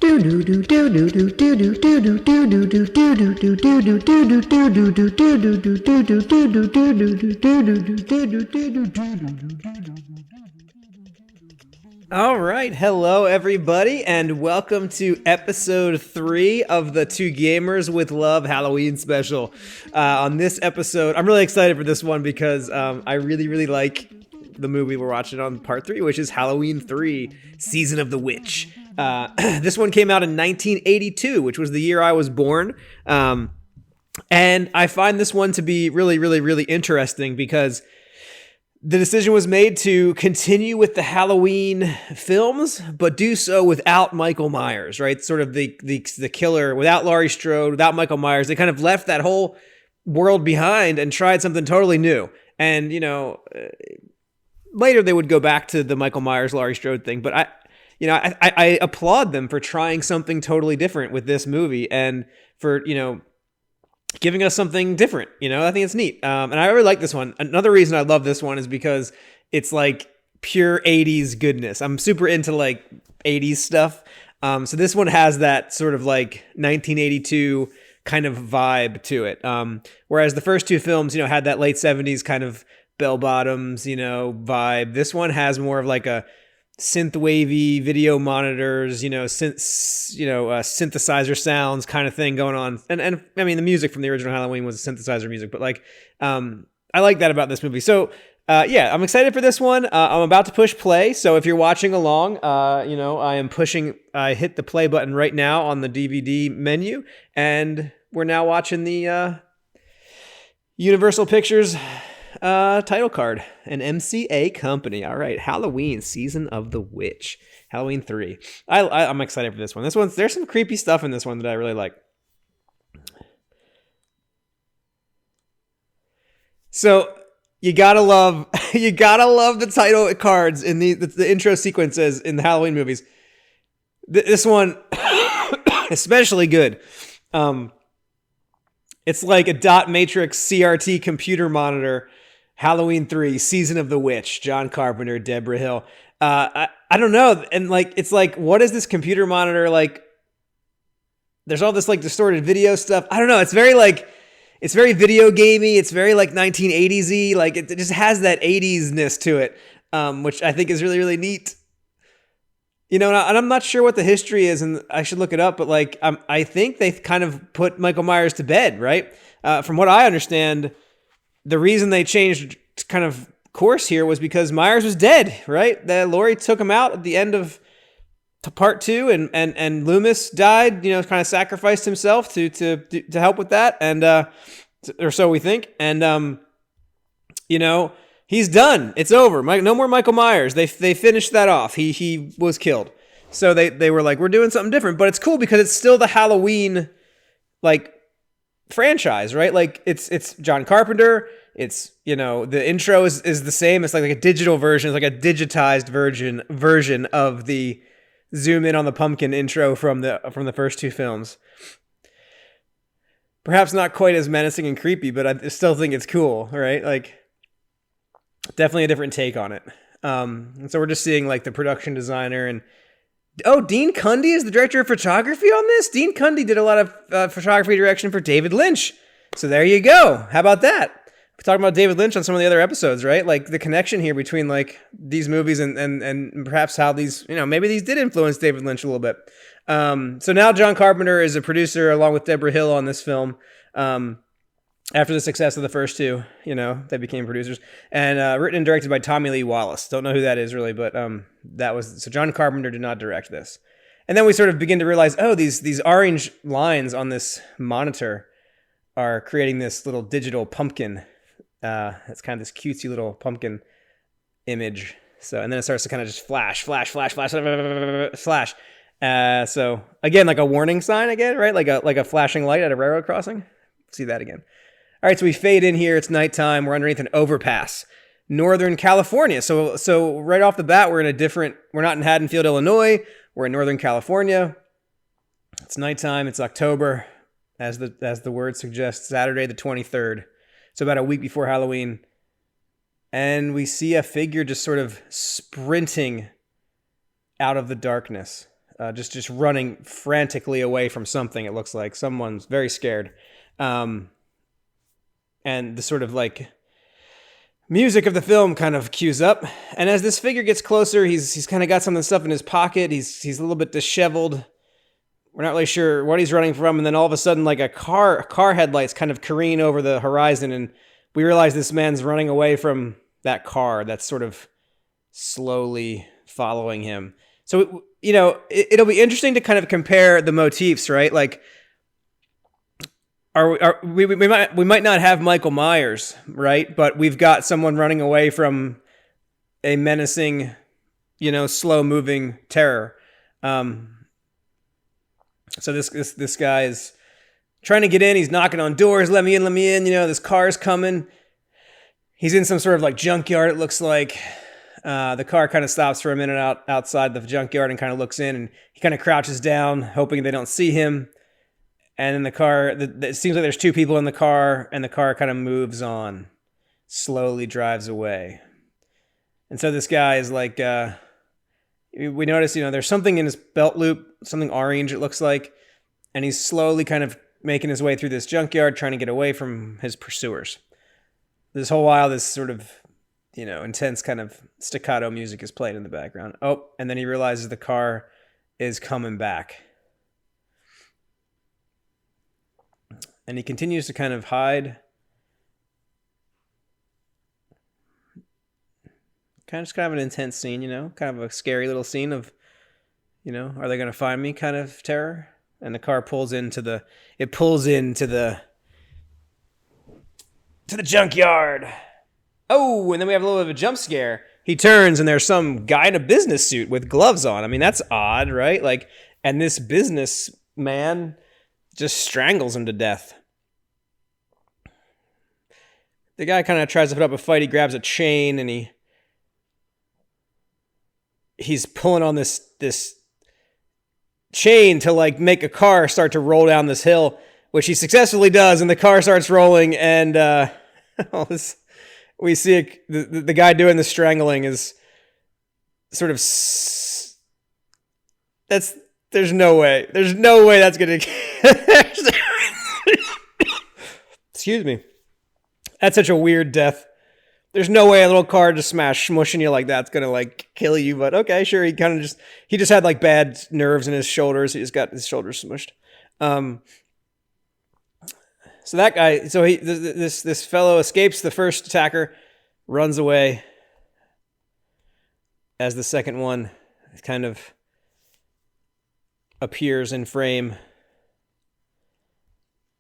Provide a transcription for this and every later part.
All right, hello everybody, and welcome to episode 3 of the Two Gamers with Love Halloween special. On this episode, I'm really excited for this one because I really like the movie we're watching on part 3, which is Halloween 3, Season of the Witch. This one came out in 1982, which was the year I was born. And I find this one to be really interesting because the decision was made to continue with the Halloween films, but do so without Michael Myers, right? Sort of the killer, without Laurie Strode, without Michael Myers. They kind of left that whole world behind and tried something totally new. And, later they would go back to the Michael Myers, Laurie Strode thing. But I applaud them for trying something totally different with this movie and for, giving us something different. I think it's neat. And I really like this one. Another reason I love this one is because it's like pure 80s goodness. I'm super into like 80s stuff. So this one has that sort of like 1982 kind of vibe to it. Whereas the first two films, had that late 70s kind of bell bottoms, vibe. This one has more of like a synth wavy video monitors, synthesizer sounds kind of thing going on. And I mean, the music from the original Halloween was synthesizer music, but like, I like that about this movie. So, I'm excited for this one. I'm about to push play. So if you're watching along, I hit the play button right now on the DVD menu, and we're now watching the, Universal Pictures title card, an MCA company. All right, Halloween, Season of the Witch, Halloween 3. I'm excited for this one. There's some creepy stuff in this one that I really like. So you gotta love the title cards in the intro sequences in the Halloween movies. This one, especially good. It's like a dot matrix CRT computer monitor. Halloween 3, Season of the Witch, John Carpenter, Deborah Hill. I don't know. And like, it's like, what is this computer monitor? Like, there's all this like distorted video stuff. I don't know. It's very video gamey. It's very like 1980s-y. Like it just has that 80s-ness to it, which I think is really neat. And I'm not sure what the history is, and I should look it up, but like, I think they kind of put Michael Myers to bed, right? From what I understand, the reason they changed kind of course here was because Myers was dead, right? Laurie took him out at the end of part 2, and Loomis died, kind of sacrificed himself to help with that, and or so we think. And he's done. It's over. No more Michael Myers. They finished that off. He was killed. So they were like, we're doing something different, but it's cool because it's still the Halloween like franchise, right? Like it's John Carpenter. It's the intro is the same. It's like a digital version. It's like a digitized version of the zoom in on the pumpkin intro from the first two films. Perhaps not quite as menacing and creepy, but I still think it's cool, right? Like, definitely a different take on it. And so we're just seeing like the production designer and Dean Cundey is the director of photography on this. Dean Cundey did a lot of photography direction for David Lynch. So there you go. How about that? We're talking about David Lynch on some of the other episodes, right? Like the connection here between like these movies and perhaps how these, maybe these did influence David Lynch a little bit. So now John Carpenter is a producer along with Deborah Hill on this film. After the success of the first two, they became producers, and written and directed by Tommy Lee Wallace. Don't know who that is really, but so John Carpenter did not direct this. And then we sort of begin to realize, these orange lines on this monitor are creating this little digital pumpkin. It's kind of this cutesy little pumpkin image. So, and then it starts to kind of just flash. So again, like a warning sign again, right? Like a flashing light at a railroad crossing. See that again. All right, so we fade in here. It's nighttime. We're underneath an overpass, Northern California. So right off the bat, we're not in Haddonfield, Illinois. We're in Northern California. It's nighttime. It's October, as the word suggests, Saturday the 23rd. So about a week before Halloween. And we see a figure just sort of sprinting out of the darkness. just running frantically away from something. It looks like someone's very scared, and the sort of like music of the film kind of cues up. And as this figure gets closer, he's kind of got some of the stuff in his pocket. He's a little bit disheveled. We're not really sure what he's running from. And then all of a sudden, like a car headlights kind of careen over the horizon, and we realize this man's running away from that car that's sort of slowly following him. So, it'll be interesting to kind of compare the motifs, right? Like, we might not have Michael Myers, right? But we've got someone running away from a menacing, slow moving terror. So this guy is trying to get in. He's knocking on doors. Let me in, let me in. This car's coming. He's in some sort of like junkyard, it looks like. The car kind of stops for a minute outside the junkyard and kind of looks in, and he kind of crouches down, hoping they don't see him. And in the car, it seems like there's two people in the car, and the car kind of moves on, slowly drives away. And so this guy is like, we notice, there's something in his belt loop, something orange it looks like, and he's slowly kind of making his way through this junkyard, trying to get away from his pursuers. This whole while, this sort of, intense kind of staccato music is played in the background. Oh, and then he realizes the car is coming back. And he continues to kind of hide. Kind of an intense scene, kind of a scary little scene of, are they going to find me kind of terror? And the car pulls into the junkyard. Oh, and then we have a little bit of a jump scare. He turns and there's some guy in a business suit with gloves on. I mean, that's odd, right? Like, and this businessman just strangles him to death. The guy kind of tries to put up a fight. He grabs a chain and he's pulling on this chain to like make a car start to roll down this hill, which he successfully does, and the car starts rolling, and we see the guy doing the strangling is sort of there's no way that's gonna excuse me, that's such a weird death. There's no way a little car just smushing you like that's gonna like kill you. But okay, sure. He just had like bad nerves in his shoulders. He just got his shoulders smushed. So that guy, this fellow escapes the first attacker, runs away. As the second one kind of appears in frame,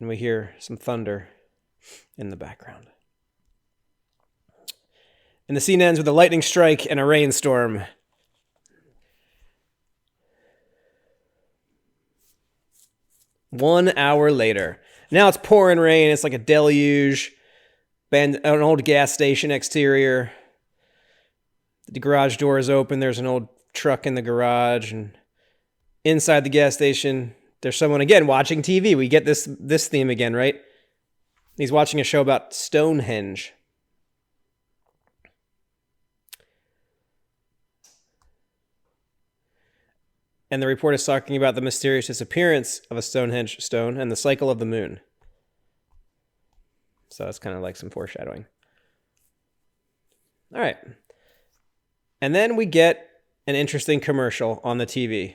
and we hear some thunder in the background. And the scene ends with a lightning strike and a rainstorm. One hour later. Now it's pouring rain. It's like a deluge. An old gas station exterior. The garage door is open. There's an old truck in the garage. And inside the gas station, there's someone, again, watching TV. We get this theme again, right? He's watching a show about Stonehenge. And the report is talking about the mysterious disappearance of a Stonehenge stone and the cycle of the moon. So it's kind of like some foreshadowing. All right. And then we get an interesting commercial on the TV.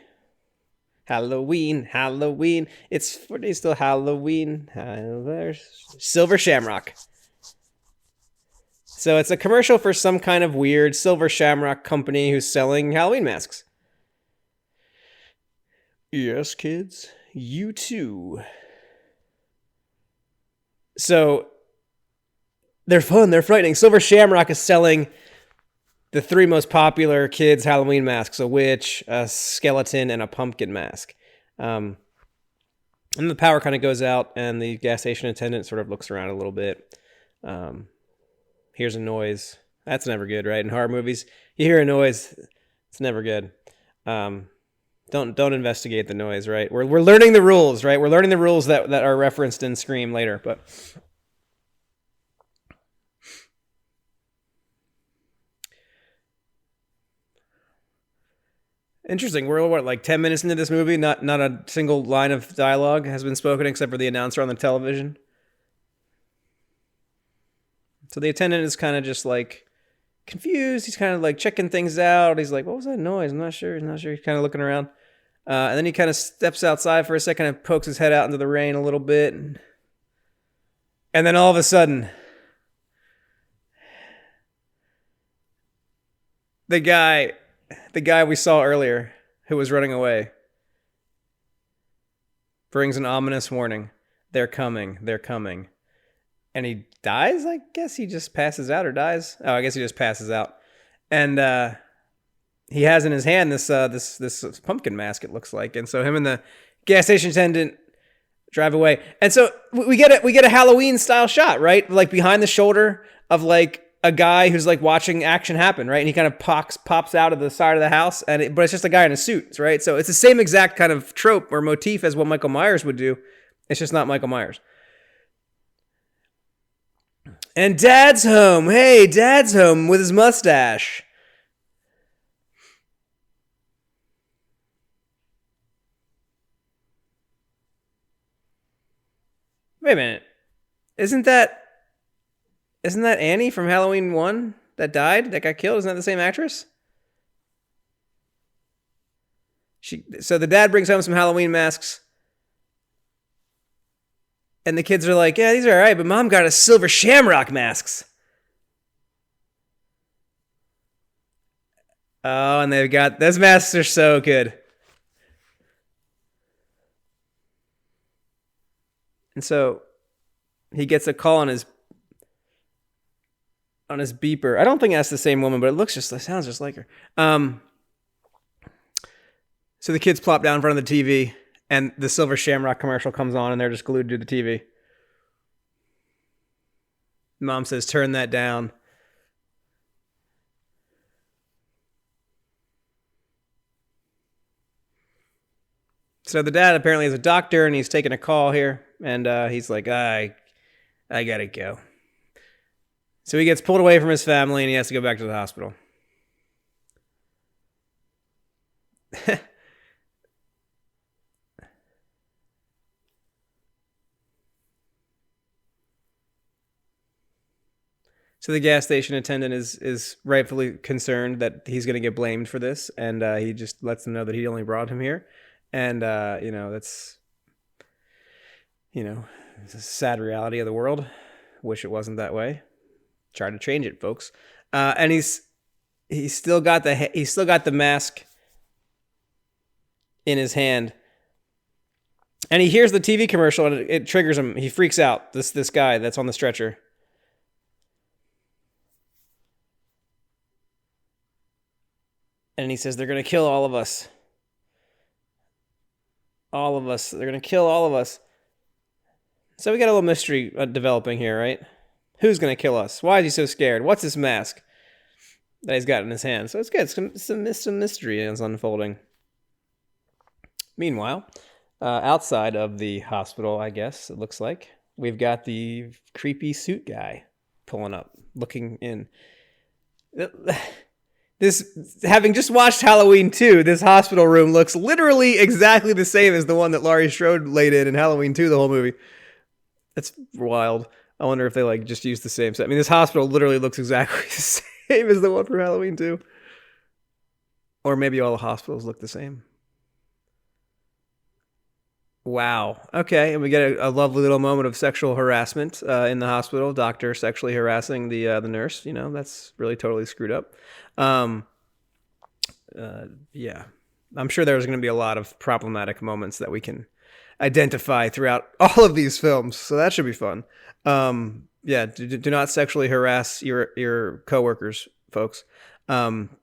Halloween, Halloween. It's 4 days till Halloween. Silver Shamrock. So it's a commercial for some kind of weird Silver Shamrock company who's selling Halloween masks. Yes, kids, you too. So they're fun, they're frightening. Silver Shamrock is selling the three most popular kids' Halloween masks: a witch, a skeleton, and a pumpkin mask. And the power kind of goes out, and the gas station attendant sort of looks around a little bit. Hears a noise. That's never good, right? In horror movies, you hear a noise, it's never good. Don't investigate the noise, right? We're learning the rules, right? We're learning the rules that are referenced in Scream later, but Interesting. We're what, like 10 minutes into this movie? Not a single line of dialogue has been spoken except for the announcer on the television. So the attendant is kind of just like confused. He's kind of like checking things out. He's like, "What was that noise?" I'm not sure. He's not sure. He's kind of looking around. And then he kind of steps outside for a second and pokes his head out into the rain a little bit. And then all of a sudden, the guy we saw earlier who was running away brings an ominous warning. They're coming. They're coming. And he dies, I guess. He just passes out or dies. Oh, I guess he just passes out. And he has in his hand this pumpkin mask, it looks like. And so him and the gas station attendant drive away. And so we get a Halloween style shot, right? Like behind the shoulder of like a guy who's like watching action happen, right? And he kind of pops out of the side of the house, but it's just a guy in a suit, right? So it's the same exact kind of trope or motif as what Michael Myers would do. It's just not Michael Myers. And Dad's home. Hey, Dad's home with his mustache. Wait a minute. Isn't that Annie from Halloween 1 that died, that got killed? Isn't that the same actress? So the dad brings home some Halloween masks. And the kids are like, "Yeah, these are all right, but Mom got us silver shamrock masks." Oh, and they've got, those masks are so good. And so he gets a call on his beeper. I don't think that's the same woman, but it sounds just like her. So the kids plop down in front of the TV, and the Silver Shamrock commercial comes on, and they're just glued to the TV. Mom says, "Turn that down." So the dad apparently is a doctor, and he's taking a call here, and he's like, I gotta go. So he gets pulled away from his family, and he has to go back to the hospital. So the gas station attendant is rightfully concerned that he's going to get blamed for this, and he just lets them know that he only brought him here. And, that's, it's a sad reality of the world. Wish it wasn't that way. Try to change it, folks. And he's still got the mask in his hand. And he hears the TV commercial, and it triggers him. He freaks out, this guy that's on the stretcher. And he says, "They're going to kill all of us. All of us. They're going to kill all of us." So we got a little mystery developing here, right? Who's going to kill us? Why is he so scared? What's this mask that he's got in his hand? So it's good. Some mystery is unfolding. Meanwhile, outside of the hospital, I guess, it looks like, we've got the creepy suit guy pulling up, looking in. This, having just watched Halloween 2, this hospital room looks literally exactly the same as the one that Laurie Strode laid in Halloween 2, the whole movie. That's wild. I wonder if they just used the same set. I mean, this hospital literally looks exactly the same as the one from Halloween 2. Or maybe all the hospitals look the same. Wow. Okay, and we get a lovely little moment of sexual harassment in the hospital. Doctor sexually harassing the nurse. That's really totally screwed up. Yeah. I'm sure there's going to be a lot of problematic moments that we can identify throughout all of these films, so that should be fun. Yeah, do not sexually harass your coworkers, folks,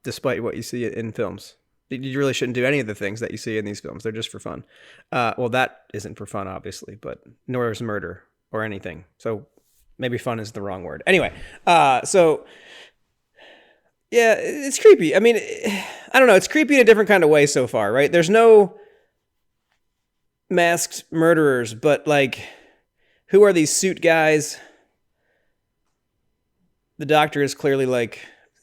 despite what you see in films. You really shouldn't do any of the things that you see in these films. They're just for fun. Well, that isn't for fun, obviously, but nor is murder or anything. So maybe fun is the wrong word. Anyway, so yeah, it's creepy. I mean, I don't know. It's creepy in a different kind of way so far, right? There's no masked murderers, but who are these suit guys? The doctor is clearly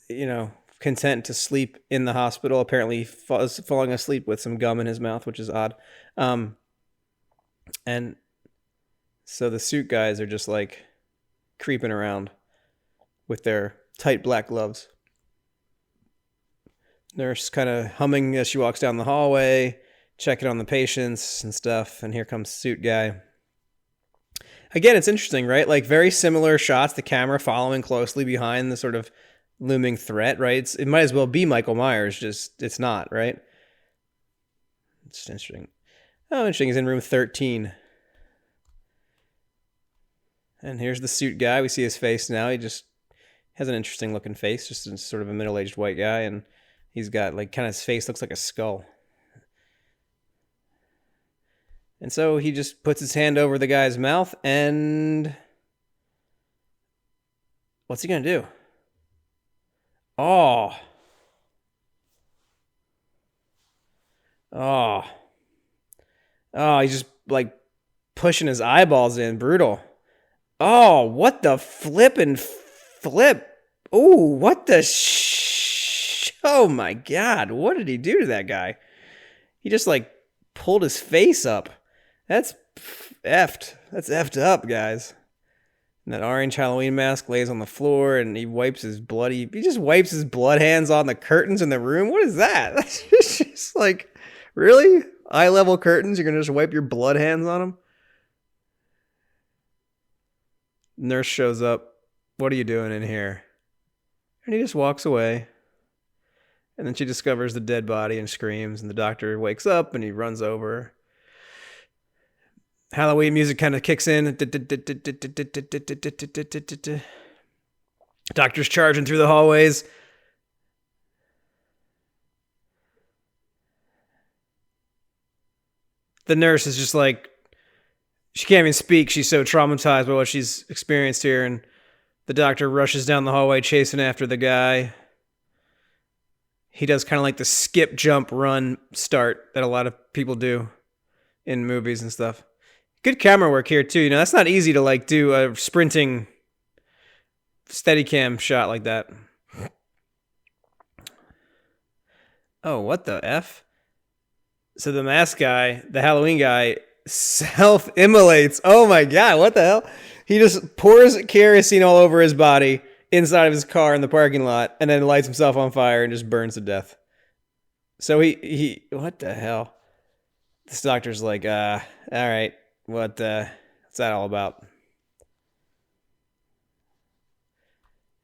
kind content to sleep in the hospital. Apparently, he was falling asleep with some gum in his mouth, which is odd. And so the suit guys are just like creeping around with their tight black gloves. Nurse kind of humming as she walks down the hallway, checking on the patients and stuff. And here comes suit guy. Again, it's interesting, right? Like very similar shots, the camera following closely behind the sort of looming threat, right? It might as well be Michael Myers, just it's not, right? It's interesting. Oh, interesting. He's in room 13. And here's the suit guy. We see his face now. He just has an interesting looking face, just sort of a middle-aged white guy. And he's got like kind of his face looks like a skull. And so he just puts his hand over the guy's mouth and what's he going to do? Oh. He's just like pushing his eyeballs in. Brutal. Oh, what the flippin' flip. Oh, what the oh my God. What did he do to that guy? He just like pulled his face up. That's effed. That's effed up, guys. And that orange Halloween mask lays on the floor and he wipes his bloody... He just wipes his blood hands on the curtains in the room. What is that? That's just like... Really? Eye-level curtains? You're going to just wipe your blood hands on them? Nurse shows up. What are you doing in here? And he just walks away. And then she discovers the dead body and screams. And the doctor wakes up and he runs over. Halloween music kind of kicks in. Doctor's charging through the hallways. The nurse is just like, she can't even speak. She's so traumatized by what she's experienced here. And the doctor rushes down the hallway chasing after the guy. He does kind of like the skip, jump, run start that a lot of people do in movies and stuff. Good camera work here too. You know, that's not easy to like do a sprinting Steadicam shot like that. Oh, what the F? So the mask guy, the Halloween guy, self-immolates. Oh my God, what the hell? He just pours kerosene all over his body inside of his car in the parking lot and then lights himself on fire and just burns to death. So he what the hell? This doctor's like, all right. What's that all about?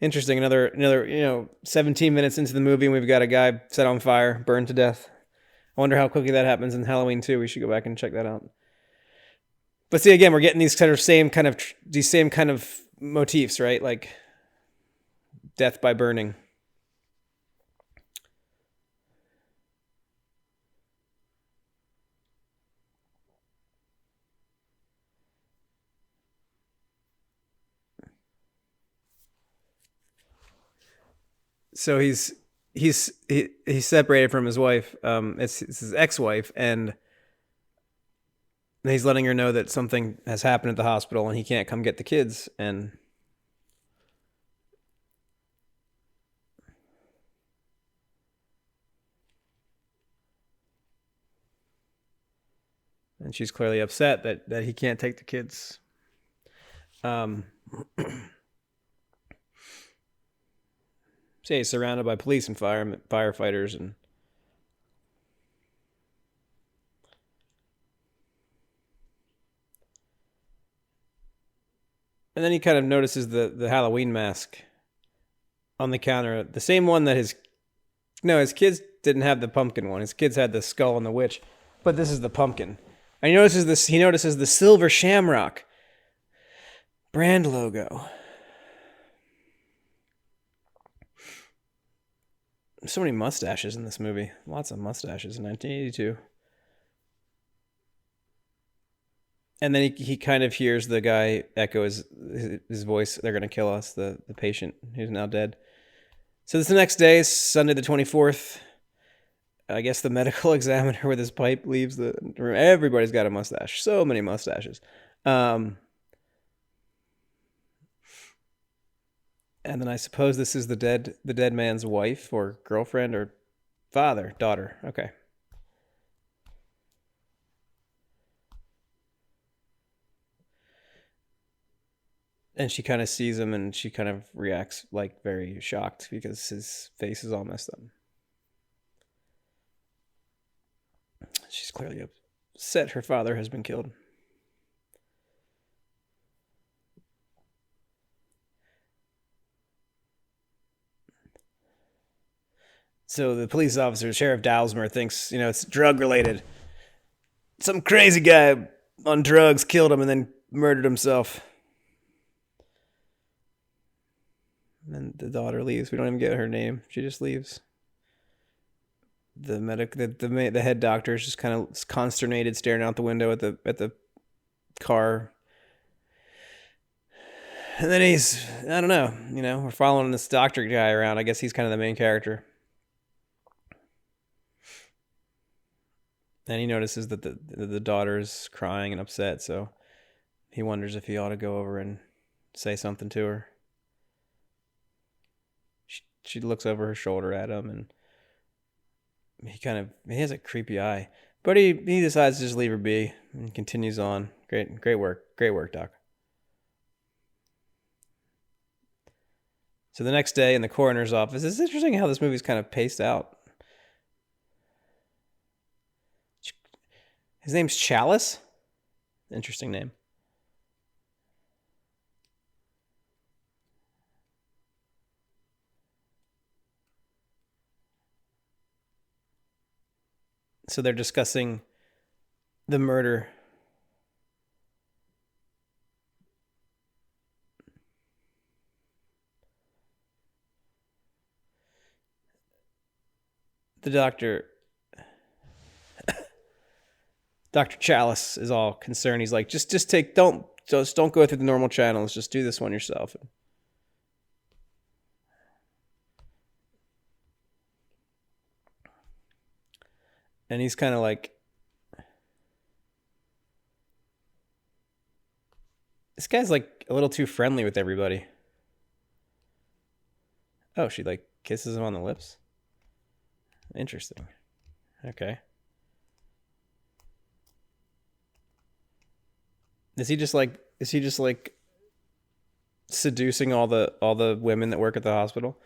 Interesting. Another, 17 minutes into the movie and we've got a guy set on fire, burned to death. I wonder how quickly that happens in Halloween 2. We should go back and check that out. But see, again, we're getting these same kind of motifs, right? Like death by burning. So he's separated from his wife. It's his ex-wife, and he's letting her know that something has happened at the hospital, and he can't come get the kids. And she's clearly upset that he can't take the kids. So he's surrounded by police and firefighters and then he kind of notices the Halloween mask on the counter, the same one that his kids didn't have the pumpkin one. His kids had the skull and the witch, but this is the pumpkin. And he notices the silver shamrock brand logo. So many mustaches in this movie. Lots of mustaches in 1982. And then he kind of hears the guy echo his voice. They're going to kill us, the patient who's now dead. So this is the next day, Sunday the 24th. I guess the medical examiner with his pipe leaves the room. Everybody's got a mustache. So many mustaches. And And then I suppose this is the dead man's wife or girlfriend or father, daughter. Okay. And she kind of sees him and she kind of reacts like very shocked because his face is all messed up. She's clearly upset her father has been killed. So the police officer, Sheriff Dalsmer, thinks, it's drug related. Some crazy guy on drugs killed him and then murdered himself. And the daughter leaves. We don't even get her name. She just leaves. The head doctor is just kind of consternated, staring out the window at the car. And then I don't know, we're following this doctor guy around. I guess he's kind of the main character. And he notices that the daughter's crying and upset, so he wonders if he ought to go over and say something to her. She looks over her shoulder at him, and he has a creepy eye, but he decides to just leave her be and continues on. Great work, Doc. So the next day in the coroner's office, it's interesting how this movie's kind of paced out. His name's Chalice. Interesting name. So they're discussing the murder. The doctor, Dr. Chalice, is all concerned. He's like, just don't go through the normal channels. Just do this one yourself. And he's kind of like, this guy's like a little too friendly with everybody. Oh, she like kisses him on the lips. Interesting. Okay. Is he just like seducing all the women that work at the hospital?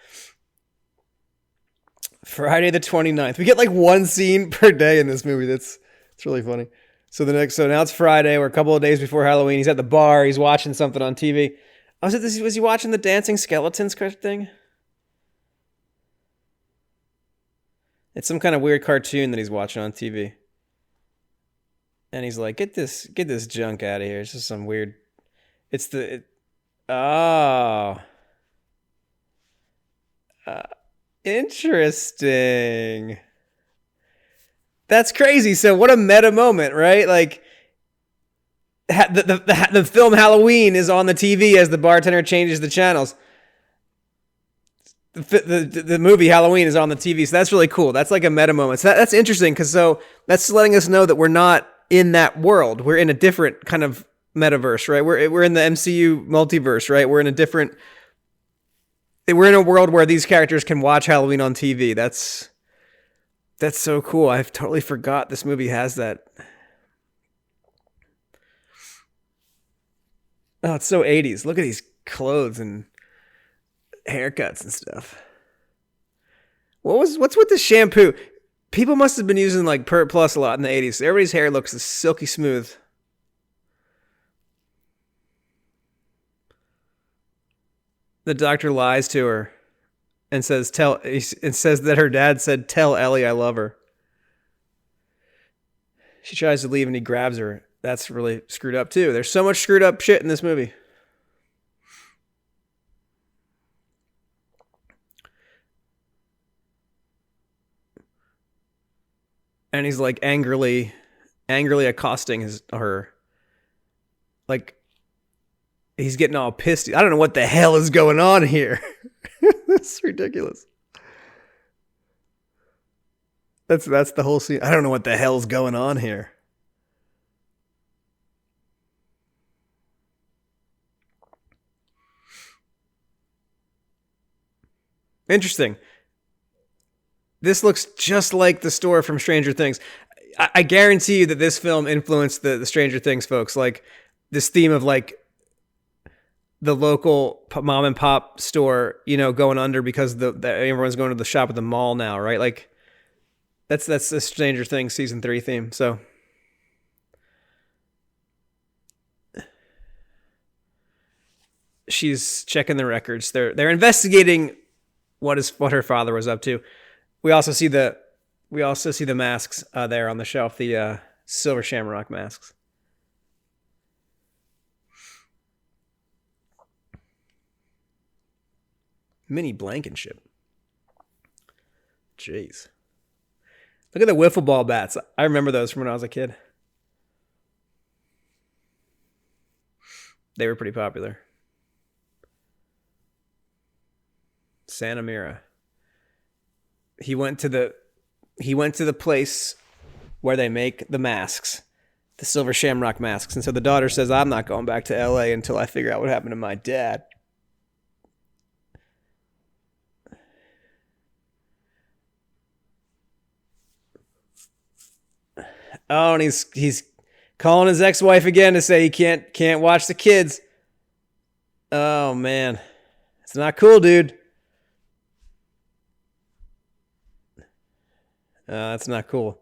Friday the 29th. We get like one scene per day in this movie. It's really funny. So now it's Friday. We're a couple of days before Halloween. He's at the bar. He's watching something on TV. Was he watching the Dancing Skeletons thing? It's some kind of weird cartoon that he's watching on TV. And he's like, get this junk out of here. It's just some weird. Interesting. That's crazy. So what a meta moment, right? Like the film Halloween is on the TV as the bartender changes the channels. The movie Halloween is on the TV, so that's really cool. That's like a meta moment. So that's interesting because that's letting us know that we're not in that world. We're in a different kind of metaverse, right? We're in the MCU multiverse, right? We're in a world where these characters can watch Halloween on TV. That's so cool. I've totally forgot this movie has that. Oh, it's so 80s. Look at these clothes and haircuts and stuff. What's with the shampoo? People must have been using like Pert Plus a lot in the 80s. Everybody's hair looks silky smooth. The doctor lies to her and says that her dad said, "Tell Ellie I love her." She tries to leave and he grabs her. That's really screwed up too. There's so much screwed up shit in this movie. And he's like angrily accosting her. Like he's getting all pissed. I don't know what the hell is going on here. That's ridiculous. That's the whole scene. I don't know what the hell's going on here. Interesting. This looks just like the store from Stranger Things. I guarantee you that this film influenced the Stranger Things folks. Like this theme of like the local mom and pop store, you know, going under because everyone's going to the shop at the mall now, right? Like that's the Stranger Things season 3 theme. So she's checking the records. They're investigating what her father was up to. We also see the masks there on the shelf, the Silver Shamrock masks. Mini Blankenship. Jeez. Look at the wiffle ball bats. I remember those from when I was a kid. They were pretty popular. Santa Mira. He went to the place where they make the masks, the Silver Shamrock masks. And so the daughter says, I'm not going back to LA until I figure out what happened to my dad. Oh, and he's calling his ex-wife again to say he can't watch the kids. Oh man. It's not cool, dude. That's not cool.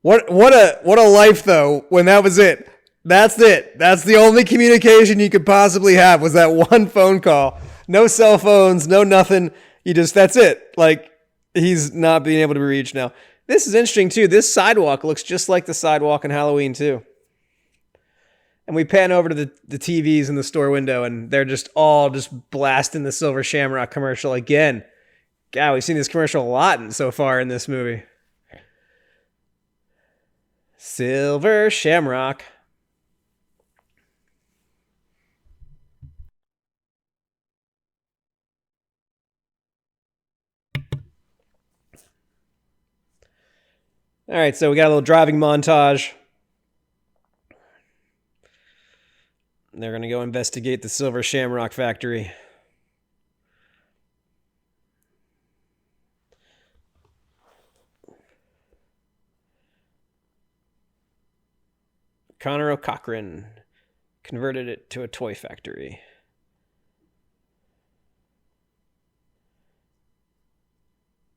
What a life though, when that was it. That's it. That's the only communication you could possibly have, was that one phone call. No cell phones, no nothing. That's it. Like, he's not being able to be reached now. This is interesting too. This sidewalk looks just like the sidewalk in Halloween 2. And we pan over to the TVs in the store window, and they're just all just blasting the Silver Shamrock commercial again. God, we've seen this commercial a lot so far in this movie. Silver Shamrock. All right, so we got a little driving montage. They're going to go investigate the Silver Shamrock factory. Connor O'Cochran converted it to a toy factory.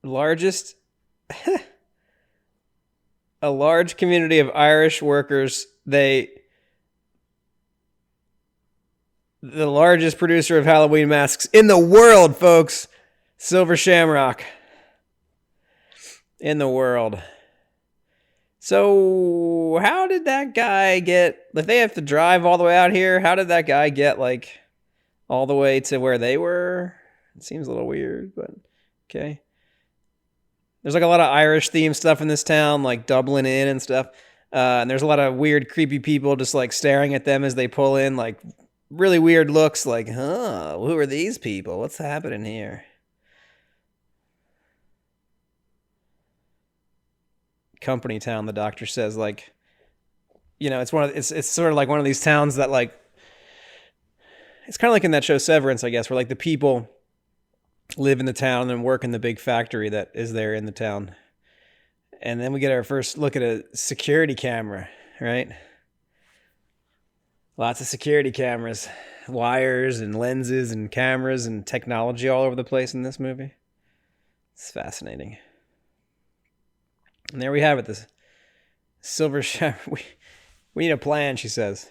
Largest... a large community of Irish workers. The largest producer of Halloween masks in the world, folks. Silver Shamrock. In the world. So, how did that guy get... If they have to drive all the way out here, how did that guy get, like, all the way to where they were? It seems a little weird, but okay. There's like a lot of Irish themed stuff in this town, like Dublin Inn and stuff. And there's a lot of weird, creepy people just like staring at them as they pull in, like really weird looks, like, huh, who are these people? What's happening here? Company town, the doctor says, like, you know, it's sort of like one of these towns that, like, it's kind of like in that show Severance, I guess, where like the people live in the town and work in the big factory that is there in the town. And then we get our first look at a security camera, right? Lots of security cameras, wires and lenses and cameras and technology all over the place in this movie. It's fascinating. And there we have it, this Silver Shamrock. We need a plan, she says.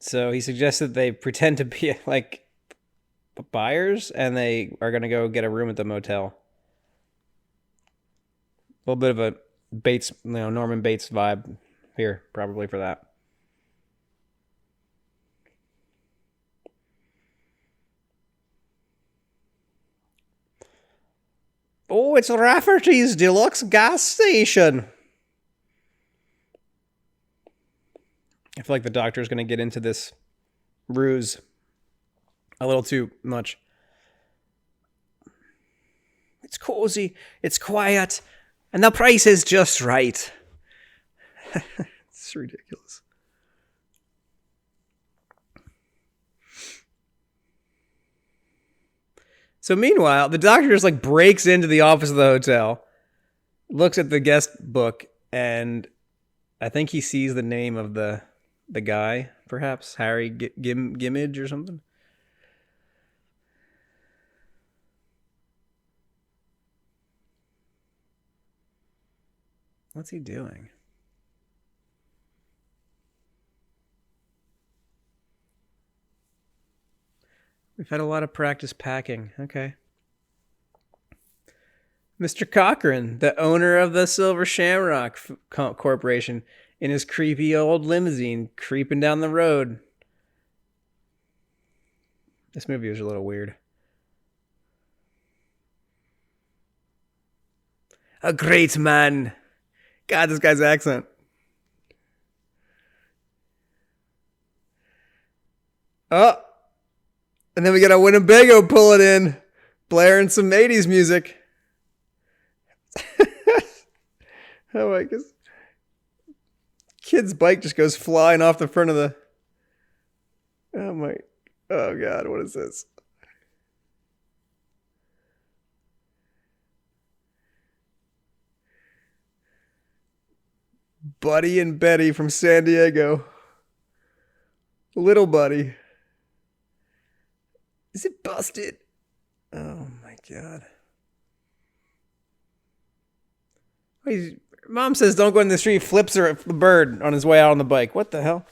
So he suggested they pretend to be like buyers, and they are going to go get a room at the motel. A little bit of a Bates, Norman Bates vibe here, probably for that. Oh, it's Rafferty's Deluxe Gas Station. I feel like the doctor is going to get into this ruse a little too much. It's cozy, it's quiet, and the price is just right. It's ridiculous. So meanwhile, the doctor just like breaks into the office of the hotel, looks at the guest book, and I think he sees the name of the guy, perhaps Harry Gimmage or something. What's he doing? We've had a lot of practice packing. Okay. Mr. Cochran, the owner of the Silver Shamrock Corporation, in his creepy old limousine, creeping down the road. This movie was a little weird. A great man. God, this guy's accent. Oh. And then we got a Winnebago pulling in, blaring some 80s music. Oh my god. Kid's bike just goes flying off the front of the... Oh god, what is this? Buddy and Betty from San Diego. Little Buddy. Is it busted? Oh my god. Mom says don't go in the street. Flips her the bird on his way out on the bike. What the hell?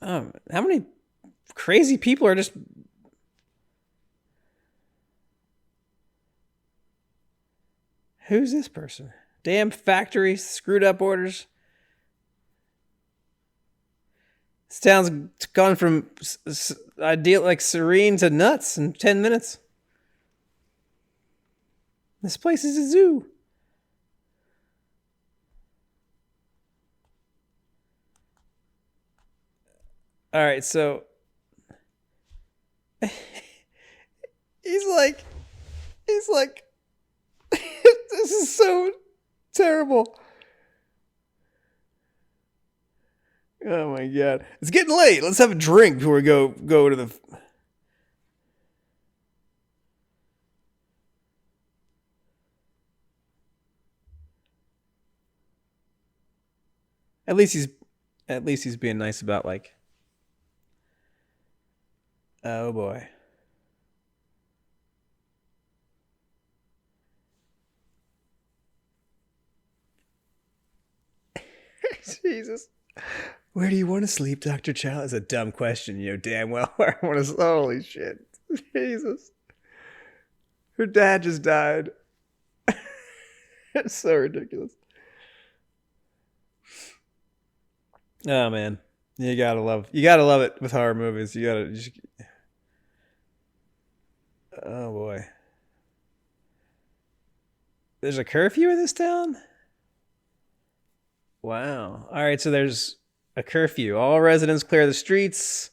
How many crazy people are just... Who's this person? Damn factory, screwed up orders. This town's gone from ideal, like serene, to nuts in 10 minutes. This place is a zoo. All right, so he's like, this is so terrible. Oh my god. It's getting late. Let's have a drink before we go to the... At least he's being nice about, like... Oh boy. Jesus. Where do you want to sleep, Dr. Chow? That's a dumb question. You know damn well where I want to... Holy shit. Jesus. Her dad just died. It's so ridiculous. Oh, man. You gotta love it with horror movies. You gotta just... Oh, boy. There's a curfew in this town? Wow. All right, so there's a curfew. All residents clear the streets.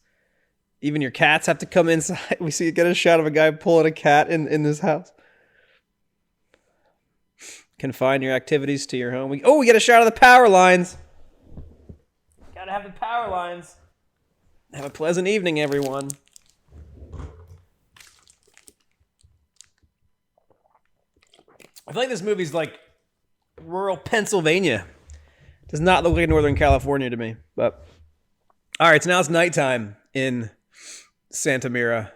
Even your cats have to come inside. We get a shot of a guy pulling a cat in this house. Confine your activities to your home. We get a shot of the power lines. Gotta have the power lines. Have a pleasant evening, everyone. I feel like this movie's like rural Pennsylvania. Does not look like Northern California to me. But all right, so now it's nighttime in Santa Mira.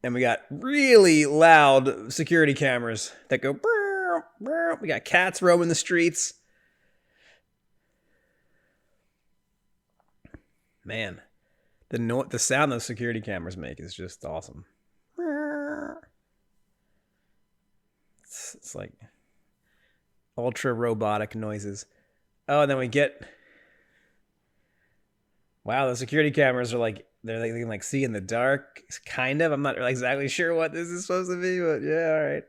And we got really loud security cameras that go brr, brr. We got cats roaming the streets. Man, the sound those security cameras make is just awesome. It's like ultra robotic noises. Oh, and then we get... Wow, the security cameras are like... they can like see in the dark. Kind of. I'm not really exactly sure what this is supposed to be, but yeah, all right.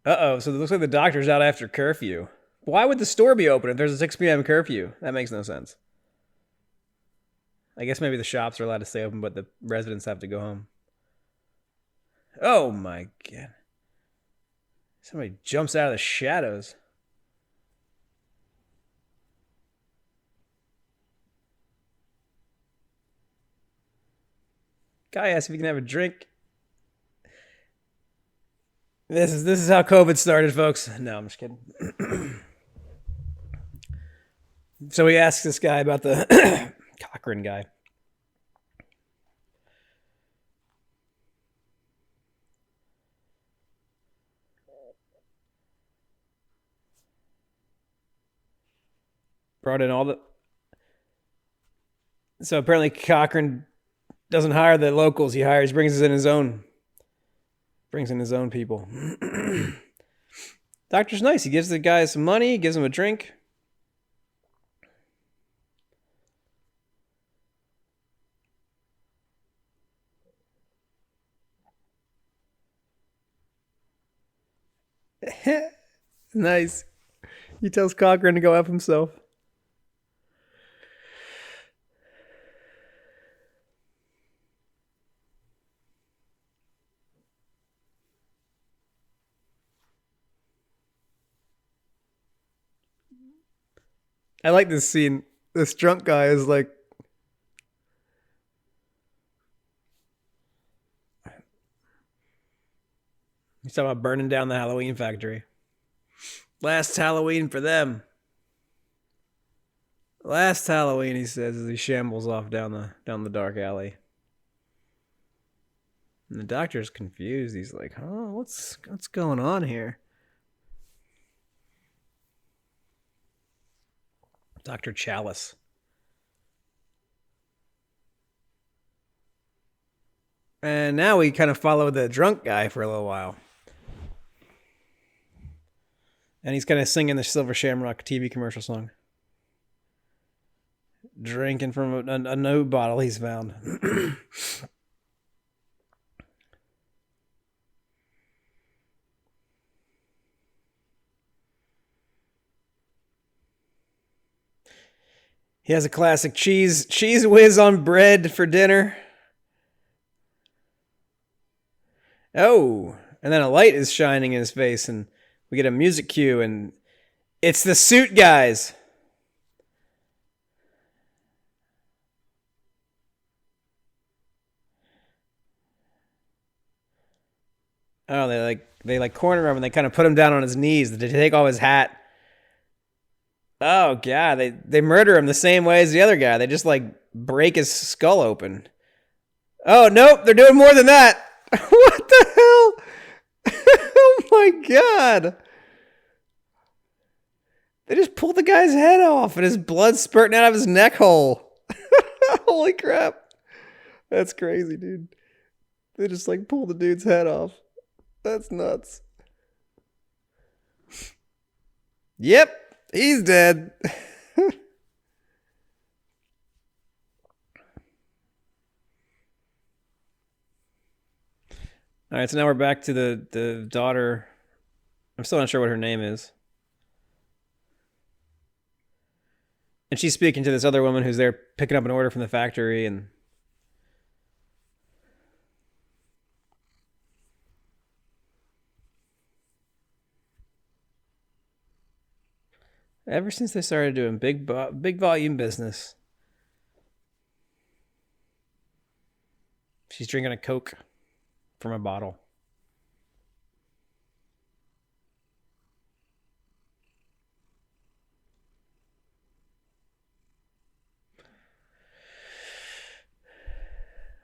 Uh-oh, so it looks like the doctor's out after curfew. Why would the store be open if there's a 6 p.m. curfew? That makes no sense. I guess maybe the shops are allowed to stay open, but the residents have to go home. Oh my God. Somebody jumps out of the shadows. Guy asks if he can have a drink. This is how COVID started, folks. No, I'm just kidding. So he asks this guy about the Cochran guy. Brought in all the... So apparently Cochran doesn't hire the locals. He brings in his own people. Doctor's nice. He gives the guy some money, gives him a drink. Nice. He tells Cochran to go F himself. I like this scene. This drunk guy is like, he's talking about burning down the Halloween factory. Last Halloween for them. Last Halloween, he says, as he shambles off down the dark alley. And the doctor's confused. He's like, "Oh, what's going on here?" Dr. Chalice. And now we kind of follow the drunk guy for a little while. And he's kind of singing the Silver Shamrock TV commercial song. Drinking from a new bottle he's found. He has a classic cheese whiz on bread for dinner. Oh, and then a light is shining in his face, and we get a music cue, and it's the suit guys. Oh, they corner him and they kind of put him down on his knees. They take off his hat. Oh God, they murder him the same way as the other guy. They just break his skull open. Oh nope, they're doing more than that. What the hell? Oh my God. They just pulled the guy's head off and his blood's spurting out of his neck hole. Holy crap. That's crazy, dude. They just pull the dude's head off. That's nuts. Yep, he's dead. All right, so now we're back to the daughter. I'm still not sure what her name is. And she's speaking to this other woman who's there picking up an order from the factory, and ever since they started doing big volume business, she's drinking a Coke from a bottle.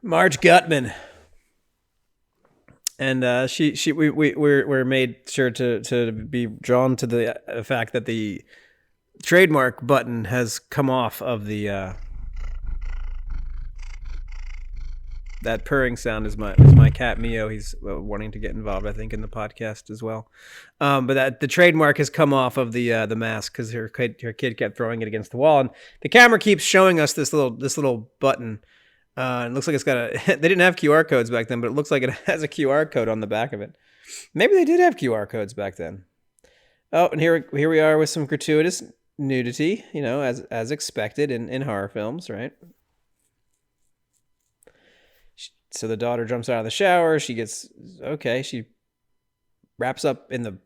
Marge Gutman. And we're made sure to be drawn to the fact that the trademark button has come off of the that purring sound is my cat Mio. He's wanting to get involved, I think, in the podcast as well. But that the trademark has come off of the mask because her kid kept throwing it against the wall, and the camera keeps showing us this little button. It looks like it's got they didn't have QR codes back then, but it looks like it has a QR code on the back of it. Maybe they did have QR codes back then. Oh, and here we are with some gratuitous nudity, as expected in horror films, right? So the daughter jumps out of the shower. She gets okay. She wraps up in the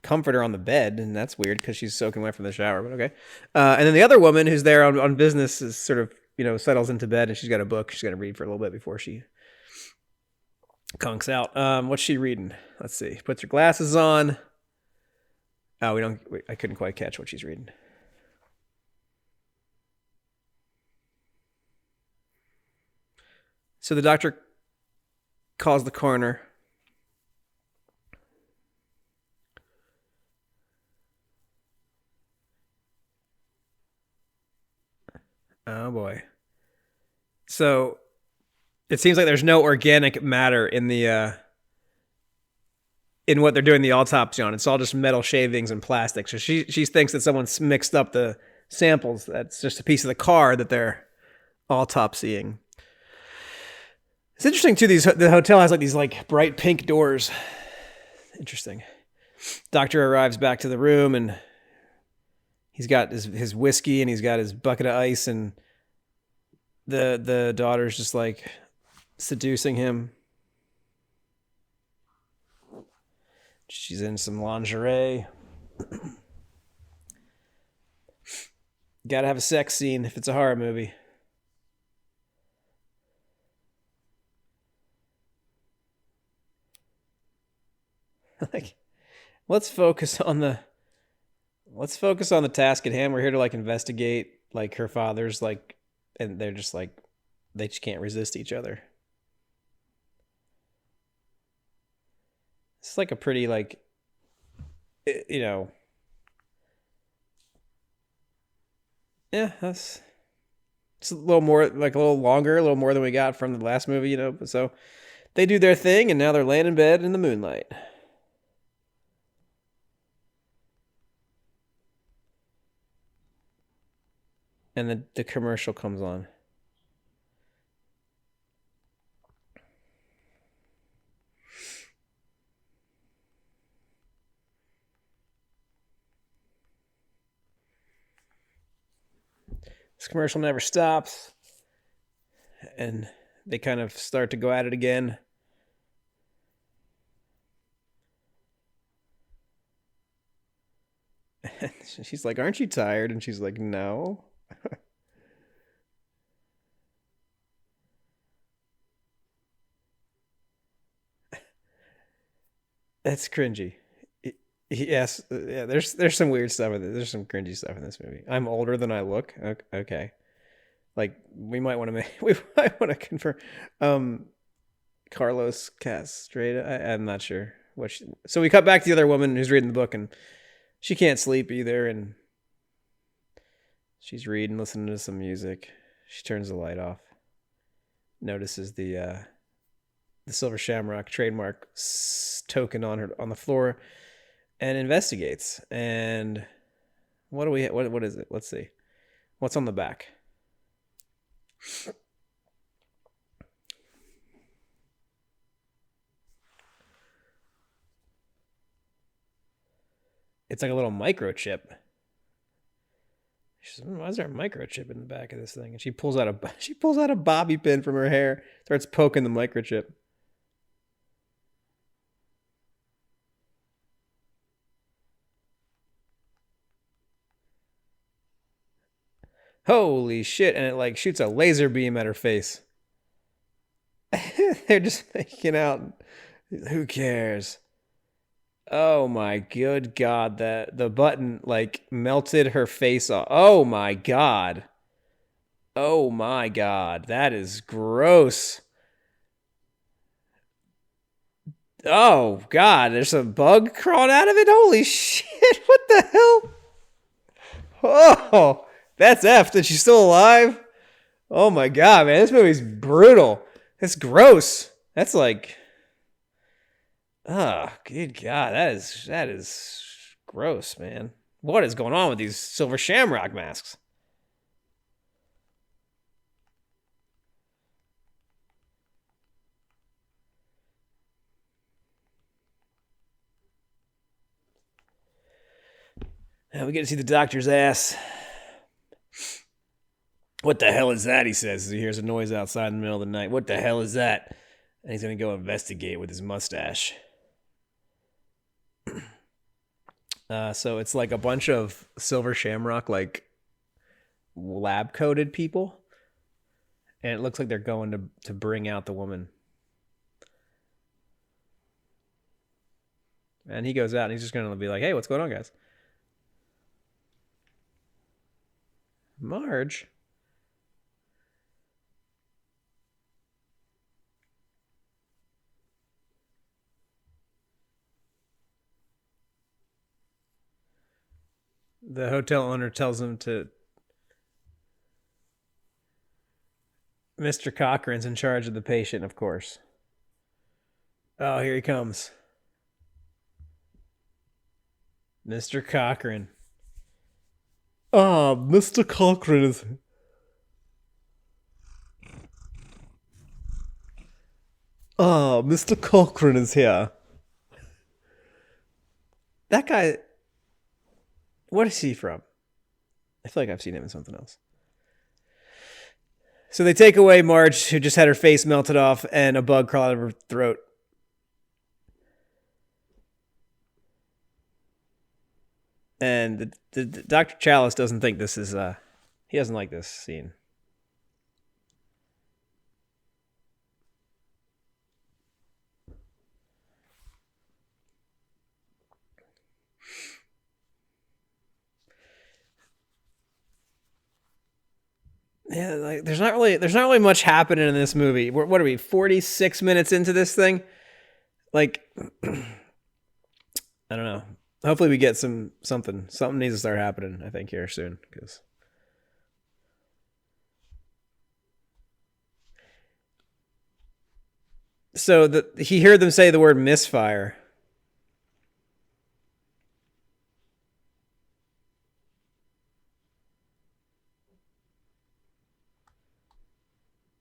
comforter on the bed, and that's weird because she's soaking wet from the shower. But okay. And then the other woman who's there on business is sort of settles into bed, and she's got a book she's got to read for a little bit before she conks out. What's she reading? Let's see. Puts her glasses on. Oh, I couldn't quite catch what she's reading. So the doctor calls the coroner. Oh boy. So it seems like there's no organic matter in what they're doing the autopsy on. It's all just metal shavings and plastic. So she thinks that someone's mixed up the samples. That's just a piece of the car that they're autopsying. It's interesting too. The hotel has like these like bright pink doors. Interesting. Doctor arrives back to the room and he's got his whiskey and he's got his bucket of ice, and the daughter's just like seducing him. She's in some lingerie. Gotta have a sex scene if it's a horror movie. Like, let's focus on the task at hand. We're here to like investigate like her father's like, and they're just like, they just can't resist each other. It's like a pretty like, yeah, it's a little more like a little longer, a little more than we got from the last movie, So they do their thing, and now they're laying in bed in the moonlight. And the commercial comes on. This commercial never stops. And they kind of start to go at it again. And she's like, "Aren't you tired?" And she's like, "No." That's cringy. Yes, yeah. There's some weird stuff in this. There's some cringy stuff in this movie. I'm older than I look. Okay, like we might want to make we might want to confirm. Carlos Castreda. I'm not sure what. So we cut back to the other woman who's reading the book, and she can't sleep either, and she's reading, listening to some music. She turns the light off. Notices the Silver Shamrock trademark token on the floor, and investigates. And what is it? Let's see. What's on the back? It's like a little microchip. She says, "Why is there a microchip in the back of this thing?" And she pulls out a bobby pin from her hair, starts poking the microchip. Holy shit! And it like shoots a laser beam at her face. They're just making out. Who cares? Oh my good god, the button like melted her face off. Oh my god. Oh my god, that is gross. Oh god, there's a bug crawling out of it. Holy shit, what the hell? Oh, that's F. That she's still alive? Oh my god, man, this movie's brutal. It's gross. That's like, oh, good god, that is gross, man. What is going on with these Silver Shamrock masks? We get to see the doctor's ass. What the hell is that? He says as he hears a noise outside in the middle of the night. What the hell is that? And he's going to go investigate with his mustache. So it's like a bunch of Silver Shamrock, like lab coated people. And it looks like they're going to bring out the woman. And he goes out and he's just going to be like, hey, what's going on, guys? Marge? The hotel owner tells him to... Mr. Cochran's in charge of the patient, of course. Oh, here he comes. Mr. Cochran. Ah, Mr. Cochran is... Ah, Mr. Cochran is here. That guy... What is he from? I feel like I've seen him in something else. So they take away Marge, who just had her face melted off and a bug crawl out of her throat. And the Dr. Chalice doesn't think this is... he doesn't like this scene. Yeah, like there's not really much happening in this movie. What are we, 46 minutes into this thing? Like, I don't know. Hopefully we get something. Something needs to start happening, I think, here soon. Because so he heard them say the word misfire.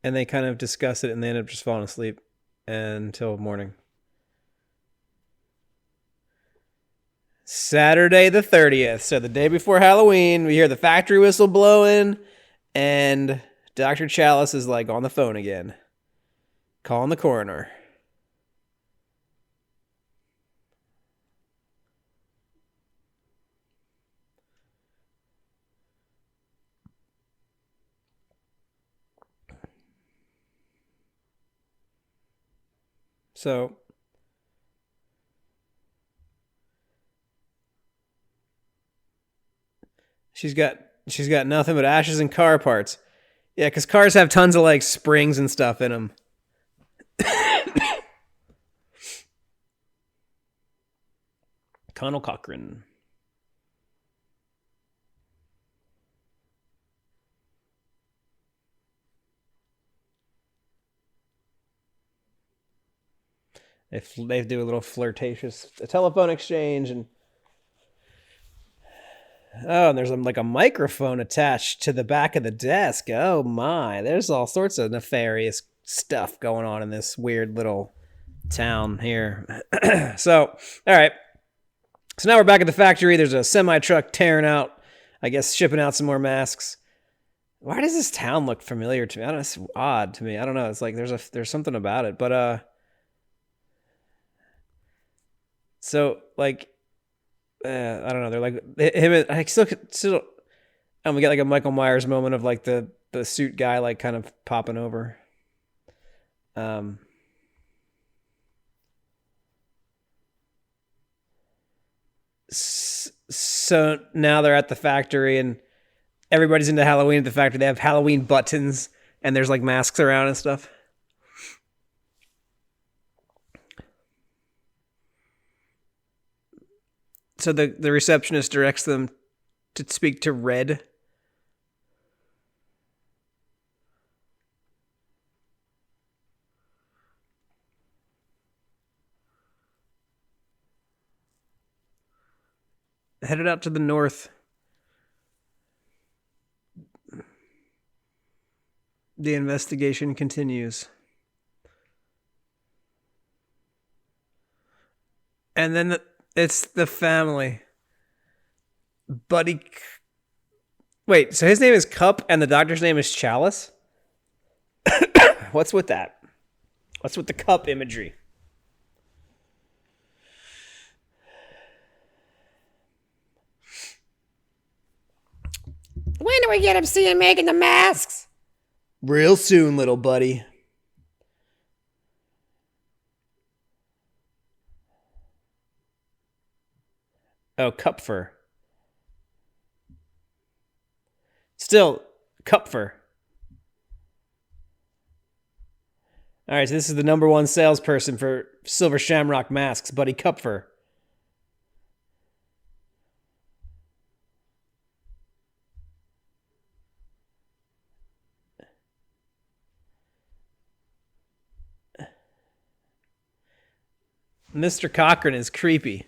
And they kind of discuss it and they end up just falling asleep until morning. Saturday the 30th. So the day before Halloween, we hear the factory whistle blowing and Dr. Chalice is like on the phone again, calling the coroner. So she's got nothing but ashes and car parts. Yeah, because cars have tons of like springs and stuff in them. Colonel Cochran. They do a little flirtatious telephone exchange, and and there's like a microphone attached to the back of the desk. Oh my, there's all sorts of nefarious stuff going on in this weird little town here. So, all right. So now we're back at the factory. There's a semi-truck tearing out, I guess shipping out some more masks. Why does this town look familiar to me? I don't know, it's odd to me. I don't know. It's like there's something about it, but so like I don't know. They're like him. I still. And we get like a Michael Myers moment of like the suit guy like kind of popping over. So now they're at the factory and everybody's into Halloween at the factory. They have Halloween buttons and there's like masks around and stuff. So the receptionist directs them to speak to Red. Headed out to the north. The investigation continues. And then it's the family. Buddy. Wait, so his name is Cup and the doctor's name is Chalice? What's with that? What's with the cup imagery? When do we get him seeing making the masks? Real soon, little buddy. Oh, Cupfer. Still, Cupfer. All right, so this is the number one salesperson for Silver Shamrock masks, Buddy Cupfer. Mr. Cochran is creepy.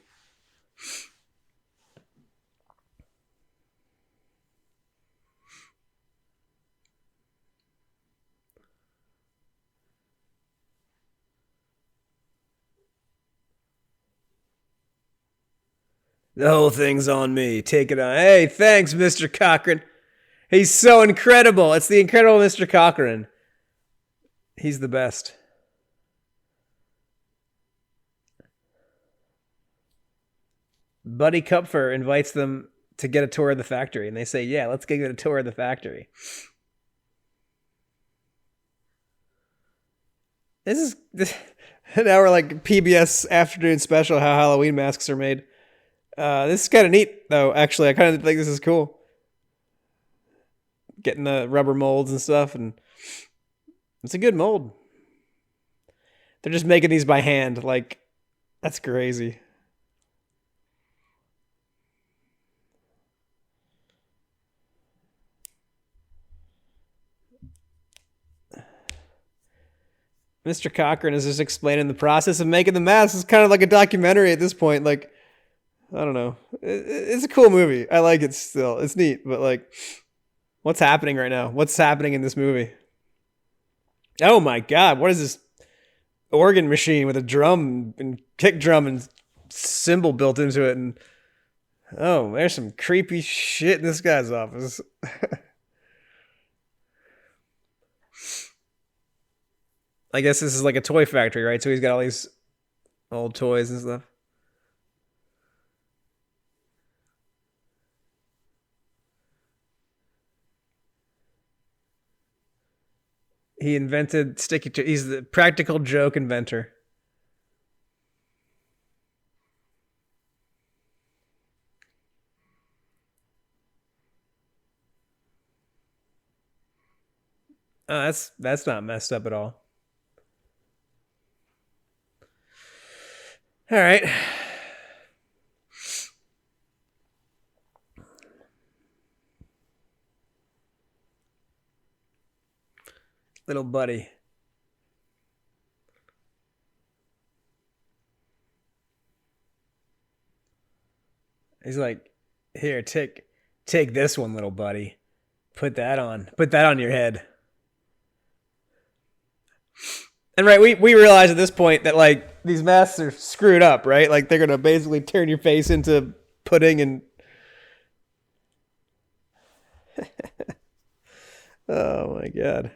The whole thing's on me. Take it on. Hey, thanks, Mr. Cochran. He's so incredible. It's the incredible Mr. Cochran. He's the best. Buddy Kupfer invites them to get a tour of the factory, and they say, yeah, let's get a tour of the factory. This now we're like PBS afternoon special, how Halloween masks are made. This is kind of neat, though, actually. I kind of think this is cool. Getting the rubber molds and stuff, and it's a good mold. They're just making these by hand. Like, that's crazy. Mr. Cochran is just explaining the process of making the masks. It's kind of like a documentary at this point. Like, I don't know. It's a cool movie. I like it still. It's neat, but like, what's happening right now? What's happening in this movie? Oh my God. What is this organ machine with a drum and kick drum and cymbal built into it? And oh, there's some creepy shit in this guy's office. I guess this is like a toy factory, right? So he's got all these old toys and stuff. He invented sticky. He's the practical joke inventor. That's not messed up at all. All right. Little buddy. He's like, here, take this one, little buddy. Put that on your head. And right, we realize at this point that like these masks are screwed up, right? Like they're gonna basically turn your face into pudding and oh my God.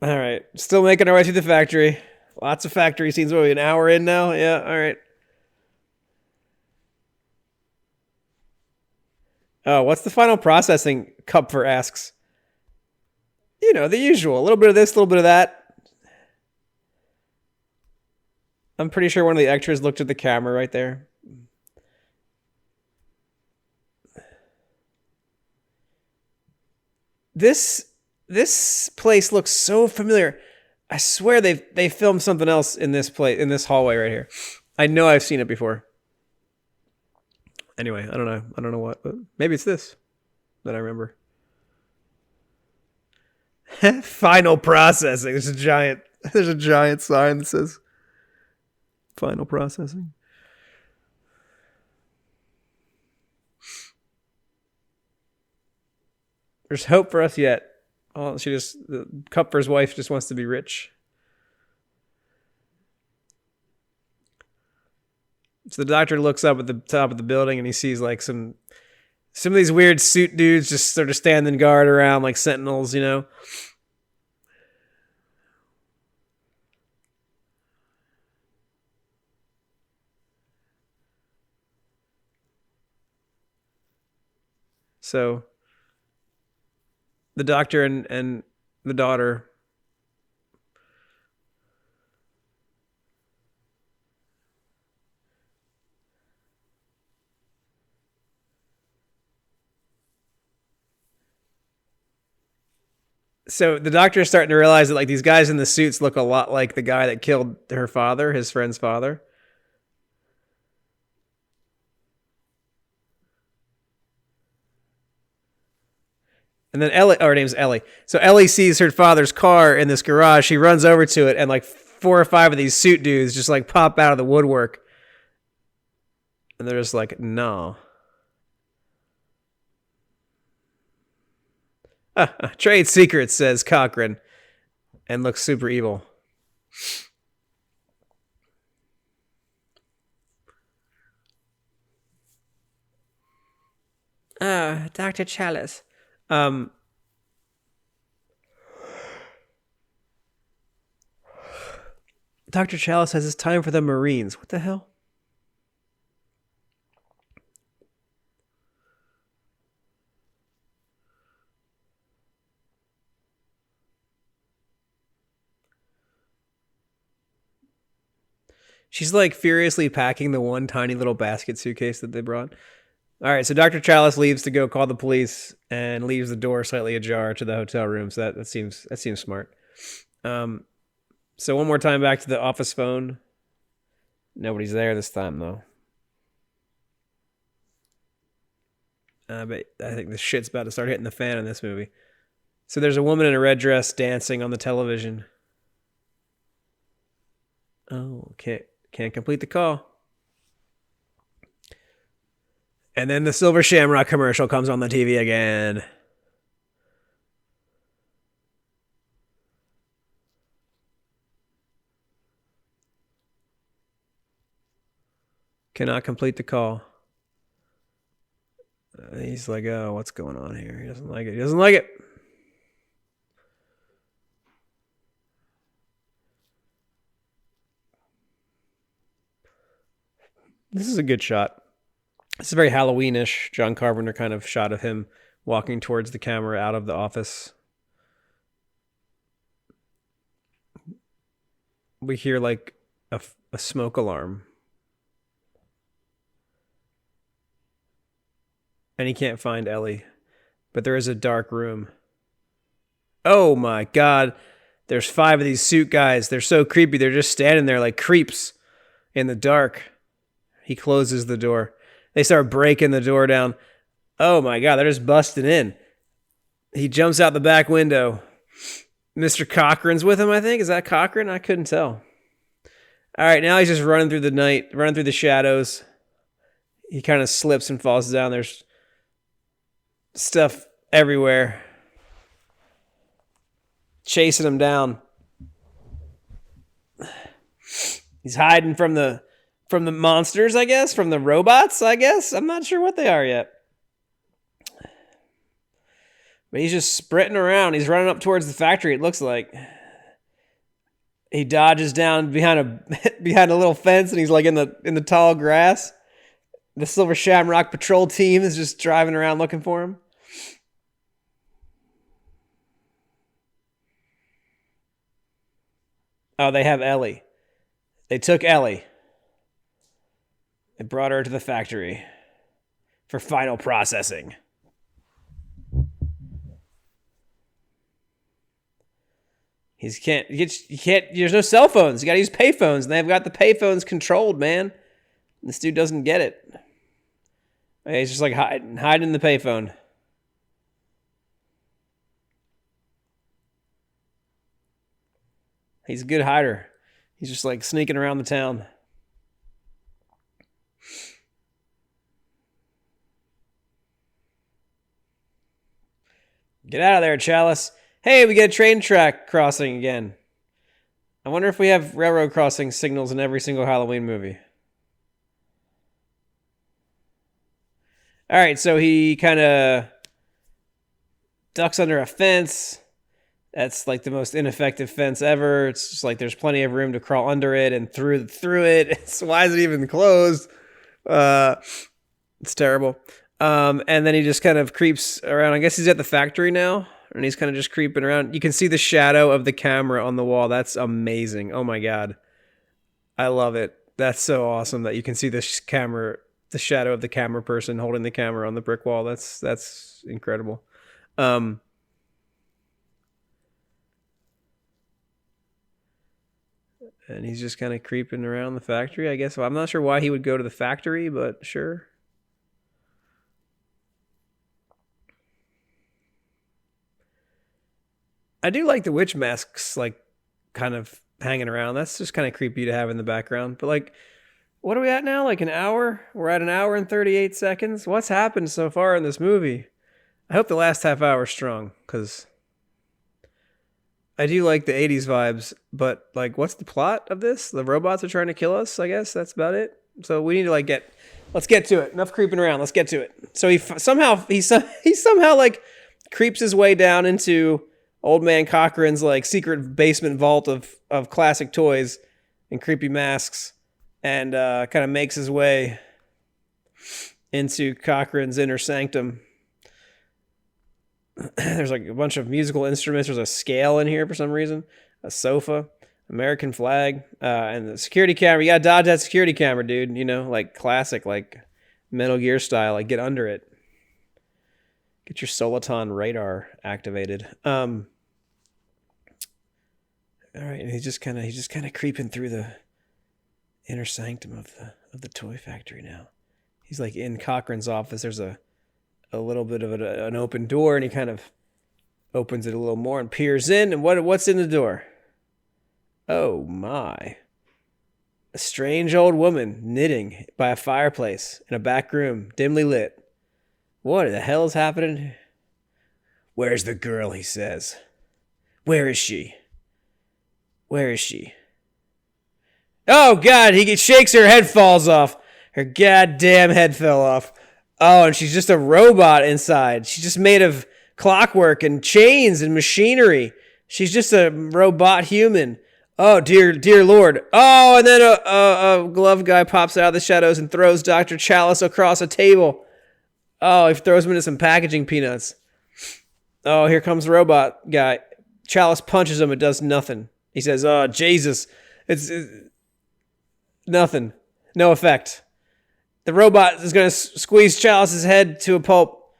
All right, still making our way through the factory. Lots of factory scenes. What are we, an hour in now? Yeah, all right. Oh, what's the final processing? Kupfer asks. You know, the usual. A little bit of this, a little bit of that. I'm pretty sure one of the extras looked at the camera right there. This place looks so familiar. I swear they filmed something else in this this hallway right here. I know I've seen it before. Anyway, I don't know what, but maybe it's this that I remember. Final processing. There's a giant sign that says final processing. There's hope for us yet. Oh, the Kupfer's wife just wants to be rich. So the doctor looks up at the top of the building and he sees like some of these weird suit dudes just sort of standing guard around like sentinels, you know. So the doctor and the daughter so the doctor is starting to realize that like these guys in the suits look a lot like the guy that killed her father, his friend's father. And then Ellie, her name's Ellie. So Ellie sees her father's car in this garage. She runs over to it, and like 4 or 5 of these suit dudes just like pop out of the woodwork. And they're just like, no. Trade secrets, says Cochran, and looks super evil. Dr. Chalice. Dr. Chalice says it's time for the Marines. What the hell? She's like furiously packing the one tiny little basket suitcase that they brought. All right, so Dr. Chalice leaves to go call the police and leaves the door slightly ajar to the hotel room. So that seems smart. So one more time back to the office phone. Nobody's there this time though. But I think the shit's about to start hitting the fan in this movie. So there's a woman in a red dress dancing on the television. Oh, can't complete the call. And then the Silver Shamrock commercial comes on the TV again. Cannot complete the call. He's like, oh, what's going on here? He doesn't like it. He doesn't like it. This is a good shot. It's a very Halloweenish John Carpenter kind of shot of him walking towards the camera out of the office. We hear like a smoke alarm. And he can't find Ellie. But there is a dark room. Oh my God. There's 5 of these suit guys. They're so creepy. They're just standing there like creeps in the dark. He closes the door. They start breaking the door down. Oh my God, they're just busting in. He jumps out the back window. Mr. Cochran's with him, I think. Is that Cochran? I couldn't tell. All right, now he's just running through the night, running through the shadows. He kind of slips and falls down. There's stuff everywhere. Chasing him down. He's hiding from the monsters, I guess, from the robots, I guess. I'm not sure what they are yet. But he's just sprinting around. He's running up towards the factory, it looks like. He dodges down behind a little fence, and he's like in the tall grass. The Silver Shamrock patrol team is just driving around looking for him. Oh, they have Ellie. They took Ellie. They brought her to the factory for final processing. You can't, there's no cell phones. You gotta use payphones, and they've got the payphones controlled, man. And this dude doesn't get it. He's just like hiding in the payphone. He's a good hider. He's just like sneaking around the town. Get out of there, Chalice. Hey, we get a train track crossing again. I wonder if we have railroad crossing signals in every single Halloween movie. All right, so he kind of ducks under a fence. That's like the most ineffective fence ever. It's just like there's plenty of room to crawl under it and through it. Why is it even closed? It's terrible. And then he just kind of creeps around. I guess he's at the factory now, and he's kind of just creeping around. You can see the shadow of the camera on the wall. That's amazing. Oh my God. I love it. That's so awesome that you can see the shadow of the camera person holding the camera on the brick wall. That's incredible. And he's just kind of creeping around the factory, I guess. Well, I'm not sure why he would go to the factory, but sure. I do like the witch masks, like, kind of hanging around. That's just kind of creepy to have in the background. But, like, what are we at now? Like an hour? We're at an hour and 38 seconds? What's happened so far in this movie? I hope the last half hour is strong, because I do like the 80s vibes, but, like, what's the plot of this? The robots are trying to kill us, I guess. That's about it. So we need to, like, let's get to it. Enough creeping around. Let's get to it. So he somehow like, creeps his way down into Old Man Cochran's, like, secret basement vault of classic toys and creepy masks, and kind of makes his way into Cochran's inner sanctum. There's like a bunch of musical instruments. There's a scale in here for some reason, a sofa, American flag, and the security camera. You gotta dodge that security camera, dude. You know, like classic, like Metal Gear style. Like, get under it. Get your Soliton radar activated. All right, and he's just kind of creeping through the inner sanctum of the toy factory now. He's like in Cochran's office. There's a little bit of an open door, and he kind of opens it a little more and peers in. And what's in the door? Oh my. A strange old woman knitting by a fireplace in a back room, dimly lit. What the hell is happening? Where's the girl, he says. Where is she? Where is she? Oh God, he shakes her head, falls off. Her goddamn head fell off. Oh, and she's just a robot inside. She's just made of clockwork and chains and machinery. She's just a robot human. Oh, dear Lord. Oh, and then a glove guy pops out of the shadows and throws Dr. Chalice across a table. Oh, he throws him into some packaging peanuts. Oh, here comes the robot guy. Chalice punches him. It does nothing. He says, oh, Jesus. It's nothing. No effect. The robot is going to squeeze Chalice's head to a pulp.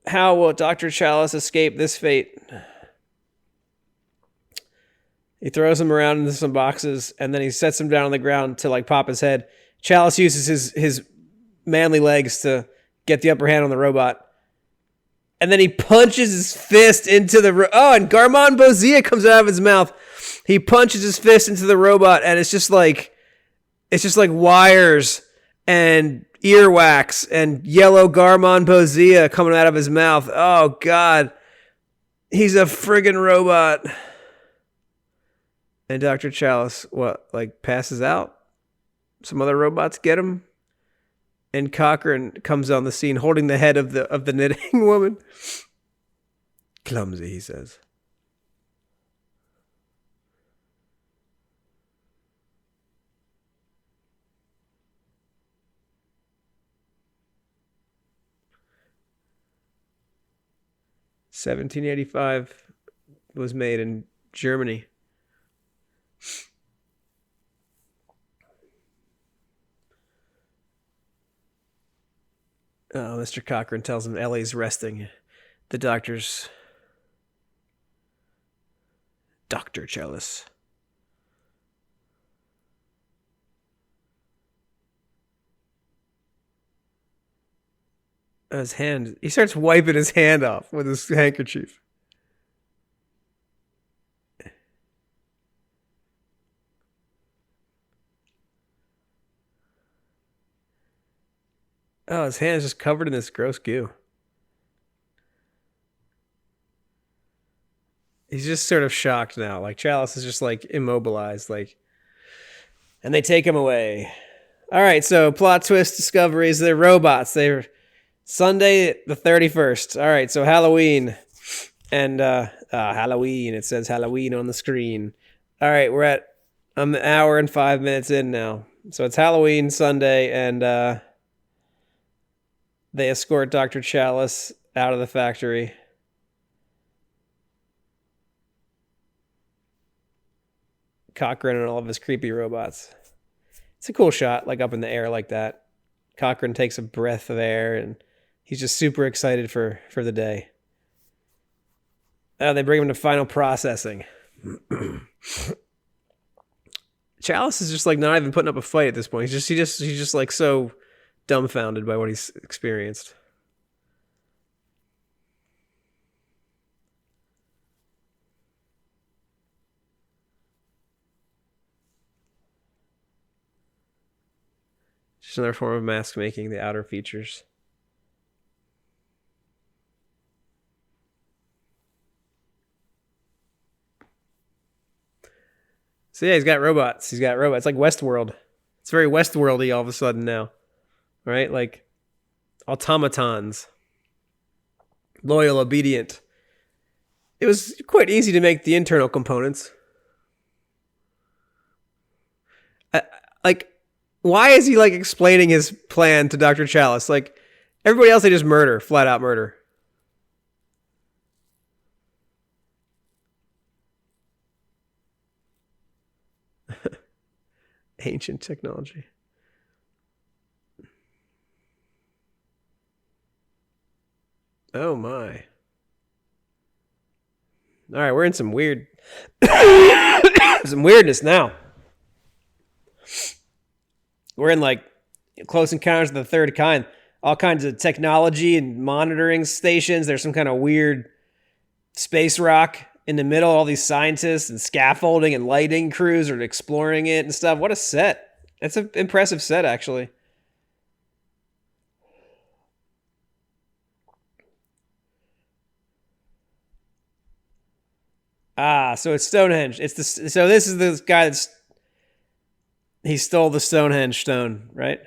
How will Dr. Chalice escape this fate? He throws him around into some boxes, and then he sets him down on the ground to, like, pop his head. Chalice uses his manly legs to get the upper hand on the robot. And then he punches his fist into the... and Garmon Bozia comes out of his mouth. He punches his fist into the robot, and it's just like wires and earwax and yellow Garmon Bozia coming out of his mouth. Oh, God. He's a friggin' robot. And Dr. Chalice, passes out? Some other robots get him? And Cochran comes on the scene holding the head of the knitting woman. Clumsy, he says. $17.85 was made in Germany. Mr. Cochran tells him Ellie's resting. The doctor's... Dr. Chalice. His hand... He starts wiping his hand off with his handkerchief. Oh, his hand is just covered in this gross goo. He's just sort of shocked now. Like, Chalice is just, like, immobilized. Like, and they take him away. All right, so plot twist discoveries. They're robots. They're Sunday the 31st. All right, so Halloween. And Halloween. It says Halloween on the screen. All right, I'm an hour and 5 minutes in now. So it's Halloween Sunday, and they escort Dr. Chalice out of the factory. Cochran and all of his creepy robots. It's a cool shot, like up in the air like that. Cochran takes a breath of air, and he's just super excited for the day. They bring him to final processing. Chalice is just like not even putting up a fight at this point. He's just like so dumbfounded by what he's experienced. Just another form of mask making, the outer features. So yeah, he's got robots. It's like Westworld. It's very Westworldy all of a sudden now. Right? Like automatons. Loyal, obedient. It was quite easy to make the internal components. Like, why is he like explaining his plan to Dr. Chalice? Like, everybody else they just murder, flat out murder. Ancient technology. Oh my. All right, we're in some weirdness now. We're in like Close Encounters of the Third Kind. All kinds of technology and monitoring stations. There's some kind of weird space rock in the middle. All these scientists and scaffolding and lighting crews are exploring it and stuff. What a set. That's an impressive set, actually. So it's Stonehenge. So this is the guy he stole the Stonehenge stone, right?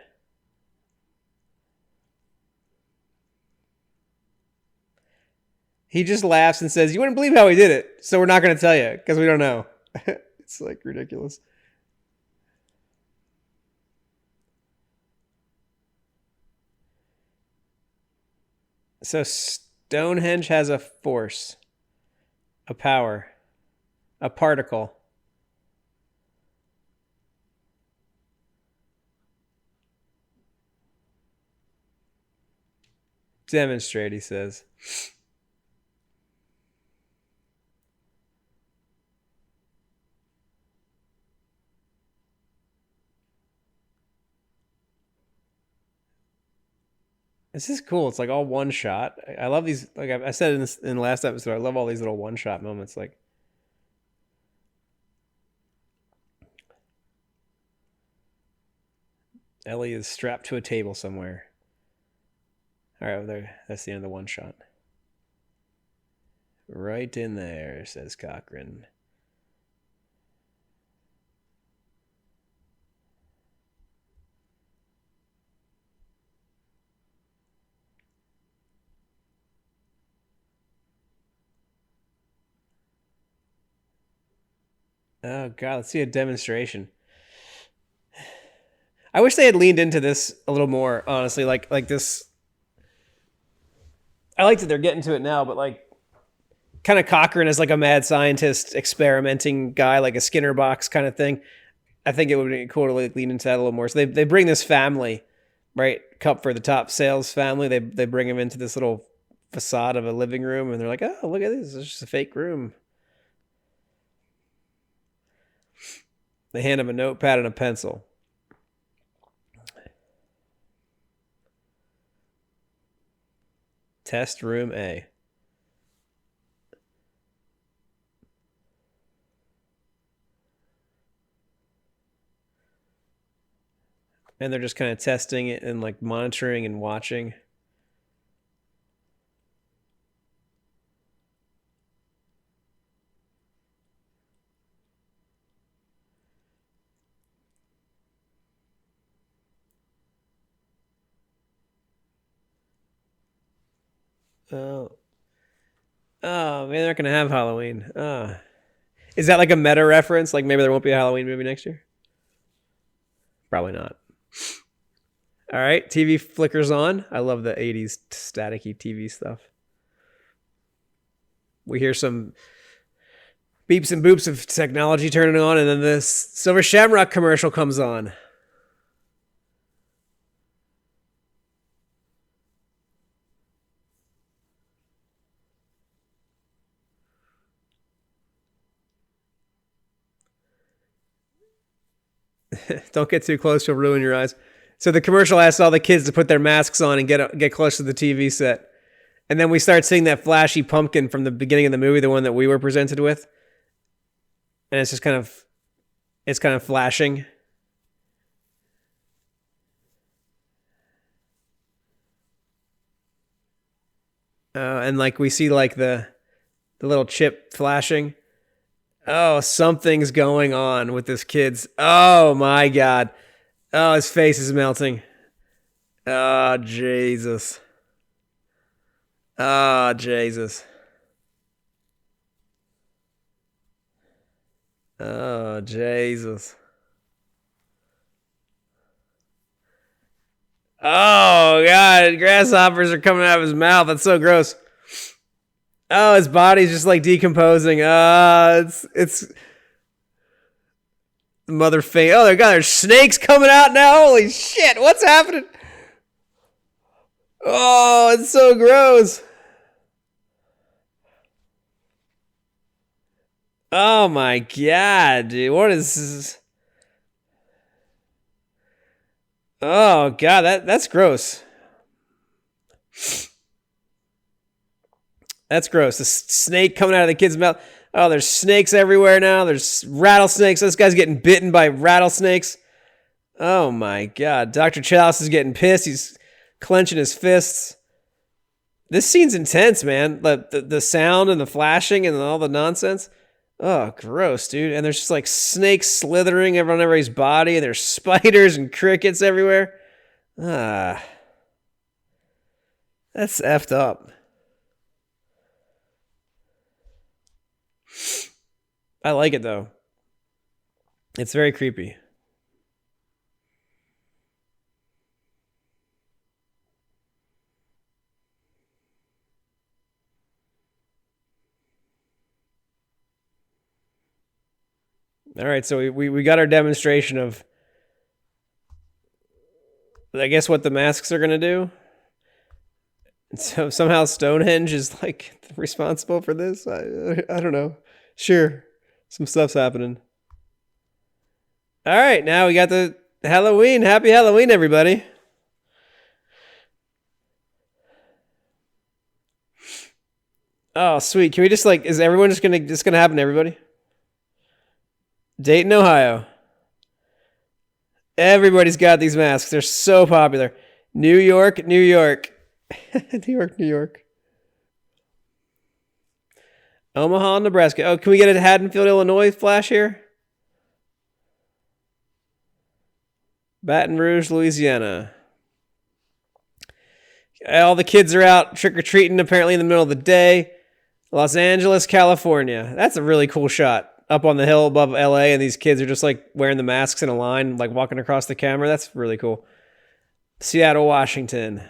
He just laughs and says, "You wouldn't believe how he did it, so we're not going to tell you because we don't know." It's like ridiculous. So Stonehenge has a force, a power, a particle. Demonstrate, he says. This is cool. It's like all one shot. I love these. Like I said in the last episode, I love all these little one shot moments. Like, Ellie is strapped to a table somewhere. All right, there. That's the end of the one shot. Right in there, says Cochran. Oh god, let's see a demonstration. I wish they had leaned into this a little more, honestly. Like this. I like that they're getting to it now, but like, kind of Cochran as like a mad scientist experimenting guy, like a Skinner box kind of thing. I think it would be cool to like lean into that a little more. So they bring this family, right? Cup for the top sales family. They bring him into this little facade of a living room, and they're like, "Oh, look at this! It's just a fake room." They hand him a notepad and a pencil. Test room A. And they're just kind of testing it and like monitoring and watching. Oh, oh, maybe they're not gonna have Halloween. Is that like a meta reference? Like maybe there won't be a Halloween movie next year? Probably not. All right, TV flickers on. I love the 80s staticky TV stuff. We hear some beeps and boops of technology turning on, and then this Silver Shamrock commercial comes on. Don't get too close, you'll ruin your eyes. So the commercial asks all the kids to put their masks on and get close to the TV set. And then we start seeing that flashy pumpkin from the beginning of the movie, the one that we were presented with. And it's just kind of flashing. And like we see like the little chip flashing. Oh, something's going on with this kid's. Oh my god. Oh, his face is melting. Oh, Jesus. Oh, Jesus. Oh, Jesus. Oh, God. Grasshoppers are coming out of his mouth. That's so gross. Oh, his body's just like decomposing. It's the mother face. Oh, God, there's snakes coming out now. Holy shit. What's happening? Oh, it's so gross. Oh my god, dude. What is this? Oh god, that's gross. That's gross. The snake coming out of the kid's mouth. Oh, there's snakes everywhere now. There's rattlesnakes. This guy's getting bitten by rattlesnakes. Oh my god. Dr. Chalice is getting pissed. He's clenching his fists. This scene's intense, man. The sound and the flashing and all the nonsense. Oh, gross, dude. And there's just like snakes slithering on everybody's body, and there's spiders and crickets everywhere. Ah. That's effed up. I like it though. It's very creepy. All right, so we got our demonstration of, I guess, what the masks are gonna do. So somehow Stonehenge is like responsible for this. I don't know. Sure, some stuff's happening. All right, now we got the Halloween. Happy Halloween, everybody. Oh, sweet. Can we just like? Is everyone just gonna happen to everybody? Dayton, Ohio. Everybody's got these masks. They're so popular. New York, New York. New York, New York. Omaha, Nebraska. Oh, can we get a Haddonfield, Illinois flash here? Baton Rouge, Louisiana. All the kids are out trick-or-treating apparently in the middle of the day. Los Angeles, California. That's a really cool shot. Up on the hill above LA, and these kids are just like wearing the masks in a line, like walking across the camera. That's really cool. Seattle, Washington.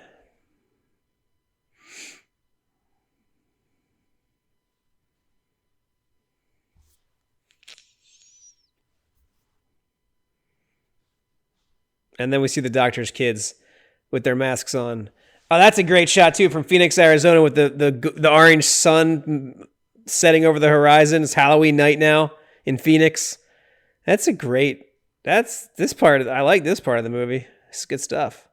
And then we see the doctor's kids with their masks on. Oh, that's a great shot too from Phoenix, Arizona, with the orange sun setting over the horizon. It's Halloween night now in Phoenix. That's a great. That's this part. I like this part of the movie. It's good stuff.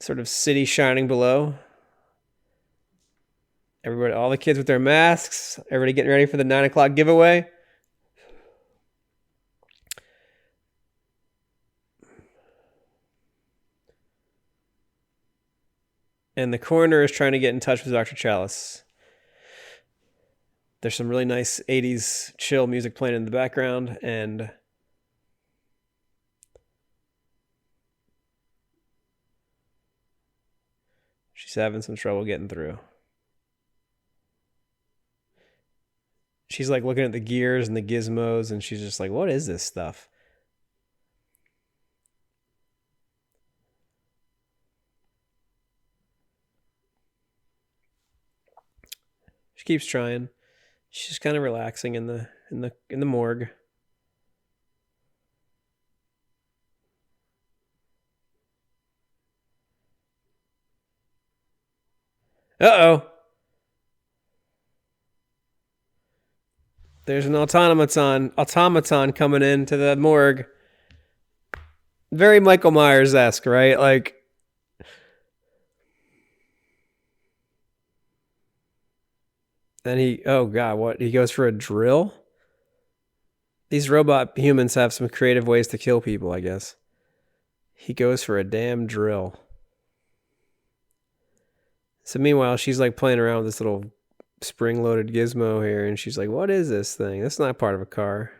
Sort of city shining below. Everybody, all the kids with their masks. Everybody getting ready for the 9 o'clock giveaway. And the coroner is trying to get in touch with Dr. Chalice. There's some really nice 80s chill music playing in the background, and she's having some trouble getting through. She's like looking at the gears and the gizmos, and she's just like, what is this stuff? She keeps trying. She's just kind of relaxing in the morgue. Uh-oh. There's an automaton coming into the morgue. Very Michael Myers-esque, right? Like, and oh God, what? He goes for a drill? These robot humans have some creative ways to kill people, I guess. He goes for a damn drill. So meanwhile, she's like playing around with this little spring-loaded gizmo here, and she's like, what is this thing? That's not part of a car.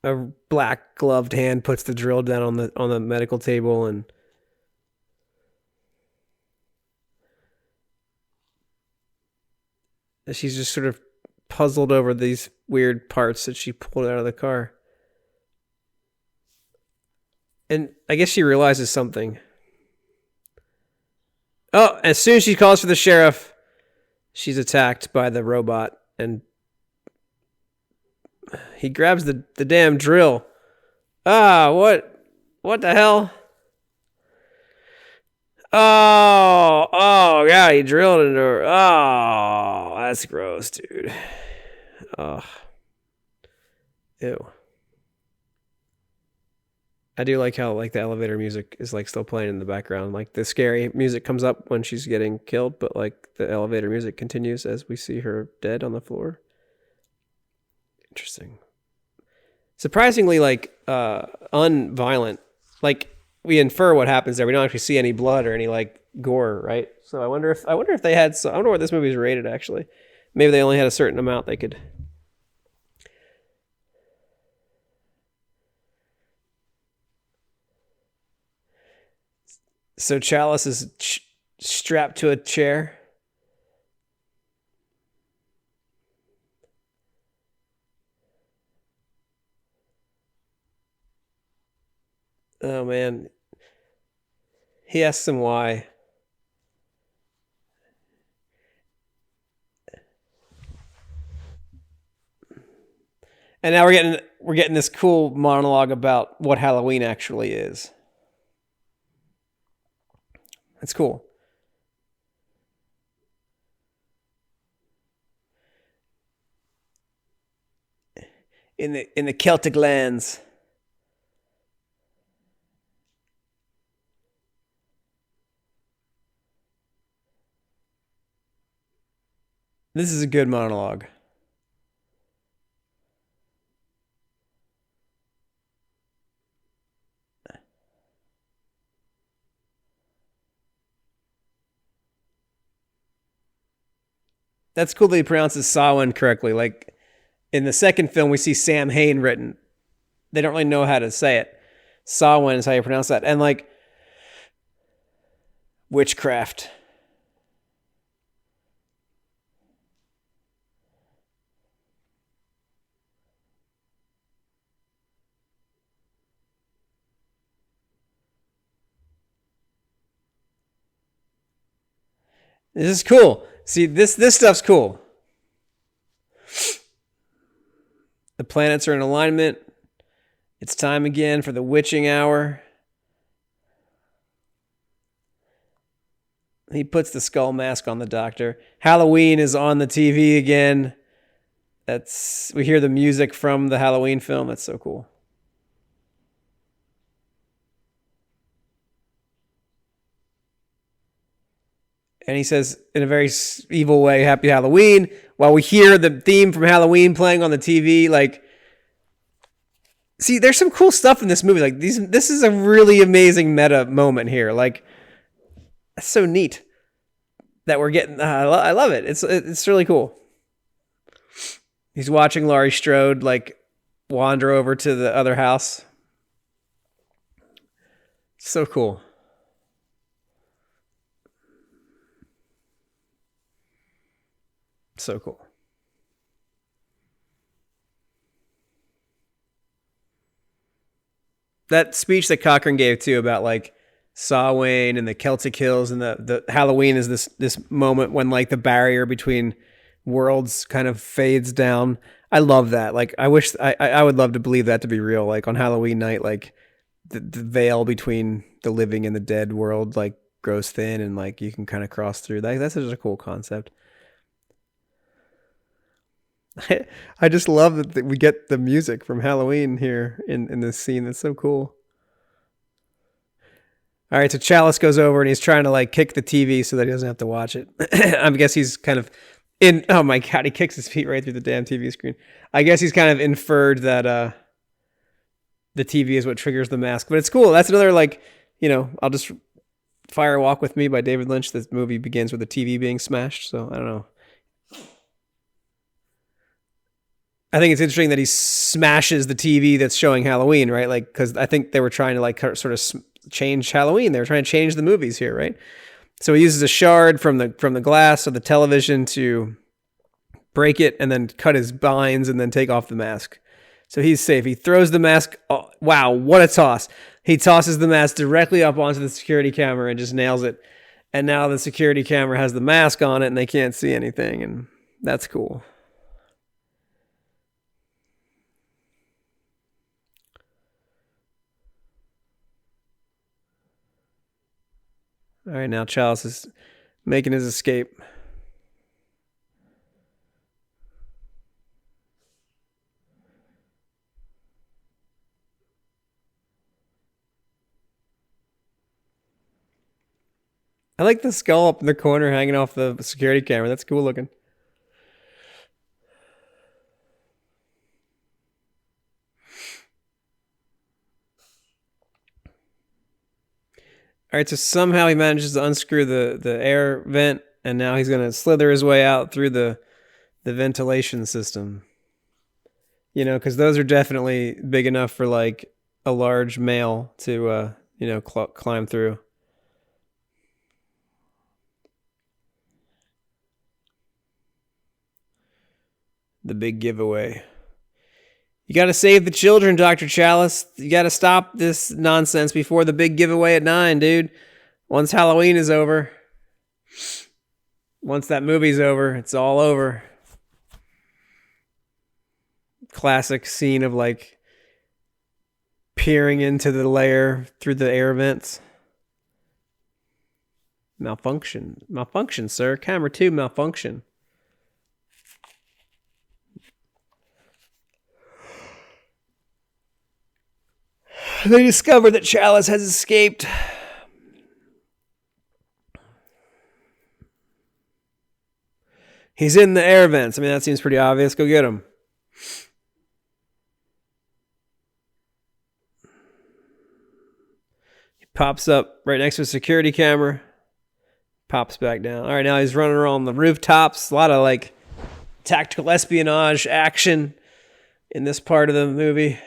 A black gloved hand puts the drill down on the medical table, and she's just sort of puzzled over these weird parts that she pulled out of the car. And I guess she realizes something. Oh, as soon as she calls for the sheriff, she's attacked by the robot, and he grabs the damn drill. What the hell? Oh, yeah, he drilled into her. Oh, that's gross, dude. Oh. Ew. I do like how like the elevator music is like still playing in the background. Like the scary music comes up when she's getting killed, but like the elevator music continues as we see her dead on the floor. Interesting. Surprisingly, like unviolent. Like we infer what happens there. We don't actually see any blood or any like gore, right? So I wonder if they had. I wonder what this movie is rated actually. Maybe they only had a certain amount they could. So Chalice is strapped to a chair. Oh man. He asks him why. And now we're getting this cool monologue about what Halloween actually is. That's cool. In the Celtic lands. This is a good monologue. That's cool that he pronounces Samhain correctly. Like in the second film, we see Sam Hain written. They don't really know how to say it. Samhain is how you pronounce that. And like witchcraft. This is cool. See, this stuff's cool. The planets are in alignment. It's time again for the witching hour. He puts the skull mask on the doctor. Halloween is on the TV again. We hear the music from the Halloween film. That's so cool. And he says in a very evil way, Happy Halloween, while we hear the theme from Halloween playing on the TV. Like, see, there's some cool stuff in this movie. Like this is a really amazing meta moment here. Like, that's so neat that we're getting. I love it. It's really cool. He's watching Laurie Strode like wander over to the other house. So cool. So cool. That speech that Cochran gave too about like Samhain and the Celtic Hills and the Halloween is this moment when like the barrier between worlds kind of fades down. I love that. Like I wish I would love to believe that to be real. Like on Halloween night, like the veil between the living and the dead world like grows thin and like you can kind of cross through. That's just a cool concept. I just love that we get the music from Halloween here in this scene. That's so cool. All right, so Chalice goes over and he's trying to like kick the TV so that he doesn't have to watch it. I guess he's kind of in. Oh my god, he kicks his feet right through the damn TV screen. I guess he's kind of inferred that the TV is what triggers the mask. But it's cool. That's another like, I'll just Fire Walk with Me by David Lynch. This movie begins with the TV being smashed. So I don't know. I think it's interesting that he smashes the TV that's showing Halloween, right? Like, because I think they were trying to like sort of change Halloween. They were trying to change the movies here, right? So he uses a shard from the glass of the television to break it and then cut his binds and then take off the mask. So he's safe. He throws the mask. Oh, wow, what a toss. He tosses the mask directly up onto the security camera and just nails it. And now the security camera has the mask on it and they can't see anything. And that's cool. All right, now Chalice is making his escape. I like the skull up in the corner hanging off the security camera. That's cool looking. All right, so somehow he manages to unscrew the air vent, and now he's going to slither his way out through the ventilation system. Because those are definitely big enough for like a large male to, climb through. The big giveaway. You got to save the children, Dr. Chalice. You got to stop this nonsense before the big giveaway at 9, dude. Once Halloween is over, once that movie's over, it's all over. Classic scene of like peering into the lair through the air vents. Malfunction, sir. Camera 2 malfunction. They discover that Chalice has escaped. He's in the air vents. I mean, that seems pretty obvious. Go get him. He pops up right next to a security camera. Pops back down. All right, now he's running around the rooftops. A lot of like tactical espionage action in this part of the movie.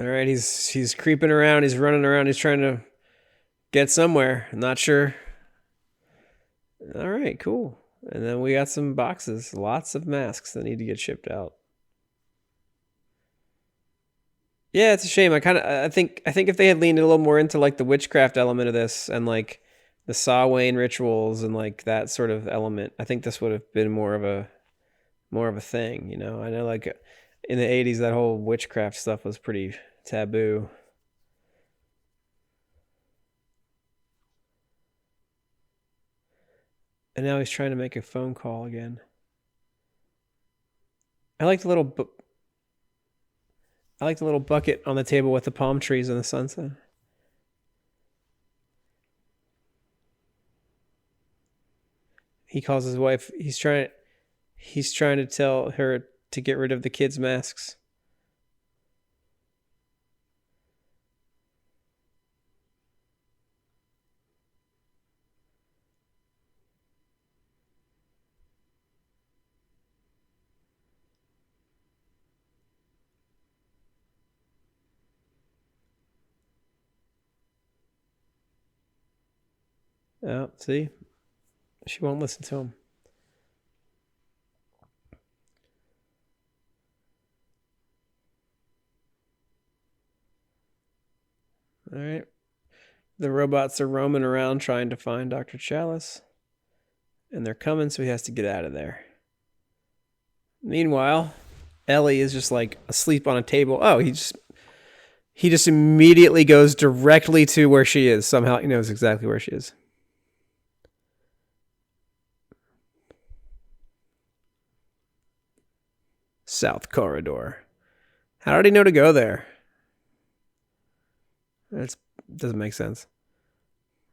All right, he's creeping around. He's running around. He's trying to get somewhere. I'm not sure. All right, cool. And then we got some boxes. Lots of masks that need to get shipped out. Yeah, it's a shame. I think if they had leaned a little more into like the witchcraft element of this and like the Samhain rituals and like that sort of element, I think this would have been more of a thing, I know like in the 80s that whole witchcraft stuff was pretty taboo. And now he's trying to make a phone call again. I like the little bucket on the table with the palm trees and the sunset. He calls his wife. He's trying to tell her to get rid of the kids' masks. Oh, see? She won't listen to him. All right. The robots are roaming around trying to find Dr. Chalice. And they're coming, so he has to get out of there. Meanwhile, Ellie is just like asleep on a table. Oh, he just immediately goes directly to where she is. Somehow he knows exactly where she is. South Corridor. How did he know to go there? That doesn't make sense.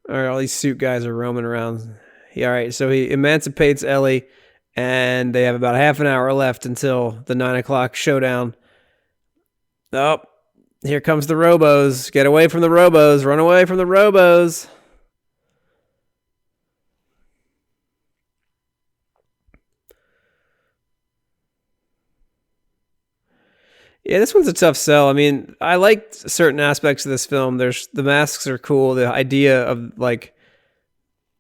All right, all these suit guys are roaming around. All right, so he emancipates Ellie, and they have about half an hour left until the 9 o'clock showdown. Oh, here comes the Robos. Get away from the Robos. Run away from the Robos. Yeah, this one's a tough sell. I mean, I liked certain aspects of this film. The masks are cool. The idea of like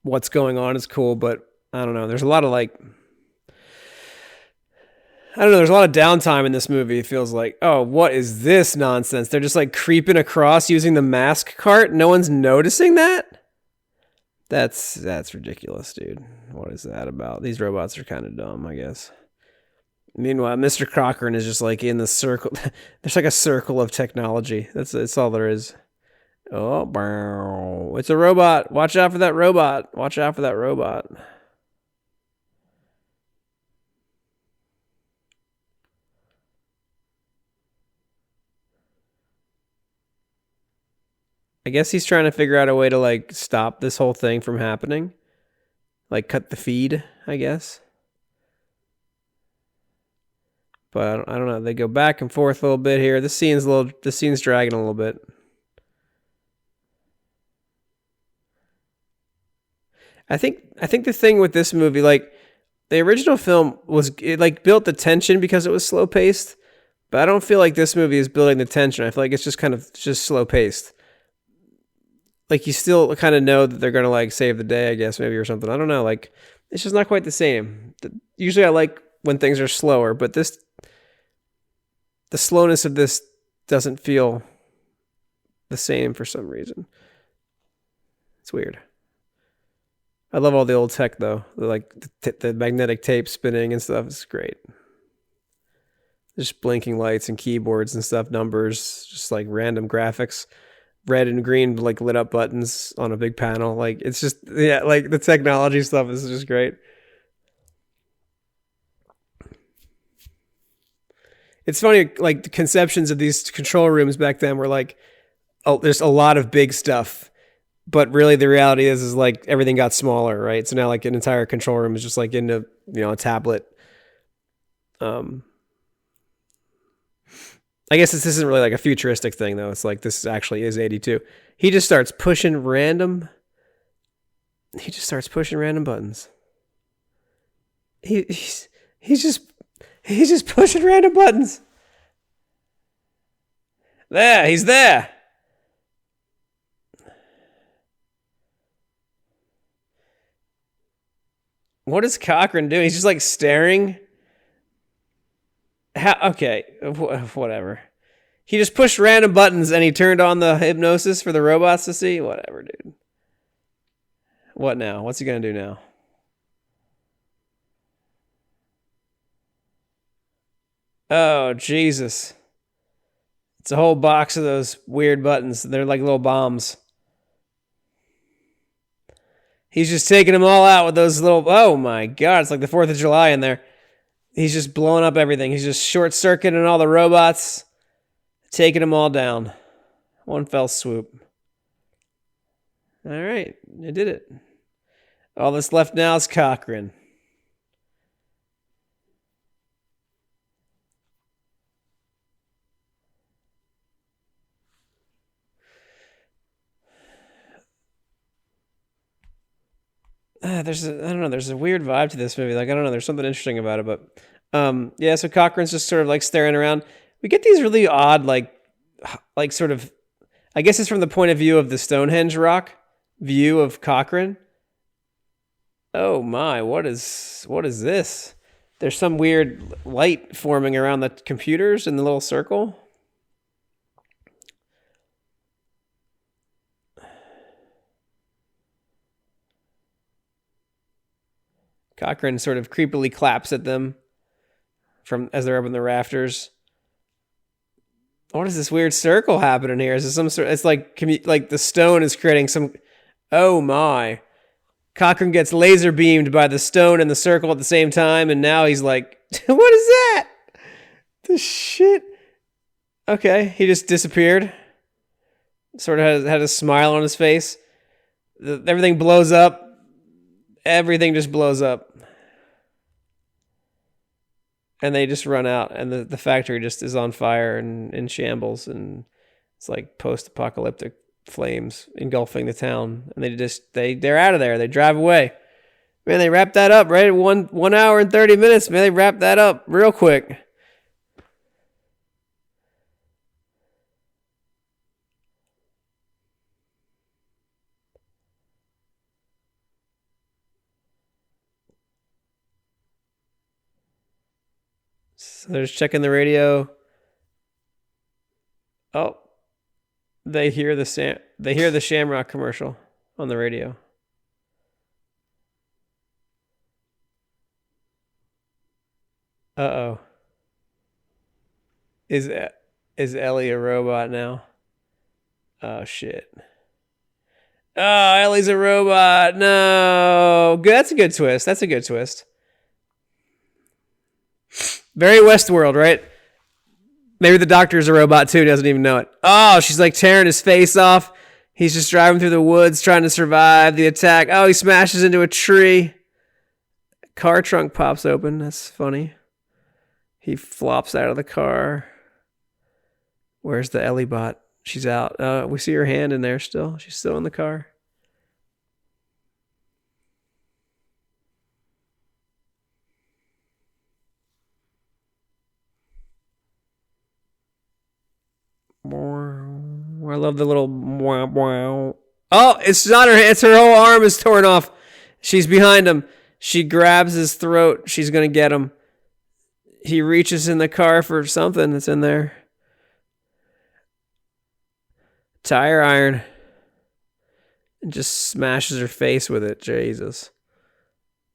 what's going on is cool, but I don't know. There's a lot of like, I don't know. There's a lot of downtime in this movie. It feels like, oh, what is this nonsense? They're just like creeping across using the mask cart. No one's noticing that. That's ridiculous, dude. What is that about? These robots are kind of dumb, I guess. Meanwhile, Mr. Cochran is just like in the circle. There's like a circle of technology. That's all there is. Oh, bow. It's a robot. Watch out for that robot. Watch out for that robot. I guess he's trying to figure out a way to like stop this whole thing from happening. Like cut the feed, I guess. But I don't know. They go back and forth a little bit here. This scene's dragging a little bit. I think the thing with this movie, like the original film it like built the tension because it was slow paced, but I don't feel like this movie is building the tension. I feel like it's just kind of just slow paced. Like you still kind of know that they're gonna like save the day, I guess maybe or something. I don't know. Like it's just not quite the same. Usually I like when things are slower, but the slowness of this doesn't feel the same for some reason. It's weird. I love all the old tech though, like the magnetic tape spinning and stuff. It's great. Just blinking lights and keyboards and stuff, numbers, just like random graphics, red and green like lit up buttons on a big panel. Like it's just like the technology stuff is just great. It's funny, like the conceptions of these control rooms back then were like, oh, there's a lot of big stuff. But really, the reality is like everything got smaller, right? So now, like an entire control room is just like into a tablet. I guess this isn't really like a futuristic thing though. It's like this actually is 82. He just starts pushing random. He just starts pushing random buttons. He's just pushing random buttons. There, he's there. What is Cochran doing? He's just like staring. Okay, whatever. He just pushed random buttons and he turned on the hypnosis for the robots to see. Whatever, dude. What now? What's he gonna do now? Oh, Jesus. It's a whole box of those weird buttons. They're like little bombs. He's just taking them all out with those little... Oh my God, it's like the 4th of July in there. He's just blowing up everything. He's just short-circuiting all the robots, taking them all down. One fell swoop. All right, I did it. All that's left now is Cochran. There's a weird vibe to this movie. Like, I don't know, there's something interesting about it, but yeah, so Cochran's just sort of like staring around. We get these really odd, like sort of, I guess it's from the point of view of the Stonehenge rock view of Cochran. Oh my, what is this? There's some weird light forming around the computers in the little circle. Cochrane sort of creepily claps at them from as they're up in the rafters. What is this weird circle happening here? Is this some sort? It's like the stone is creating some. Oh my! Cochrane gets laser beamed by the stone and the circle at the same time, and now he's like, "What is that? The shit." Okay, he just disappeared. Sort of had a smile on his face. Everything blows up. Everything just blows up. And they just run out, and the factory just is on fire and in shambles, and it's like post-apocalyptic flames engulfing the town. And they're out of there. They drive away. Man, they wrapped that up right at 1 hour and 30 minutes. Man, they wrapped that up real quick. So they're just checking the radio. Oh, they hear the Shamrock commercial on the radio. Uh-oh. Is Ellie a robot now? Oh shit. Oh, Ellie's a robot. No. Good. That's a good twist. That's a good twist. Very Westworld, right? Maybe the doctor's a robot too, doesn't even know it. Oh, she's like tearing his face off. He's just driving through the woods trying to survive the attack. Oh, he smashes into a tree. Car trunk pops open. That's funny. He flops out of the car. Where's the Ellie bot? She's out. We see her hand in there still. She's still in the car. I love the little wow. Oh, it's not her hand. It's her whole arm is torn off. She's behind him. She grabs his throat. She's going to get him. He reaches in the car for something that's in there. Tire iron. And just smashes her face with it. Jesus.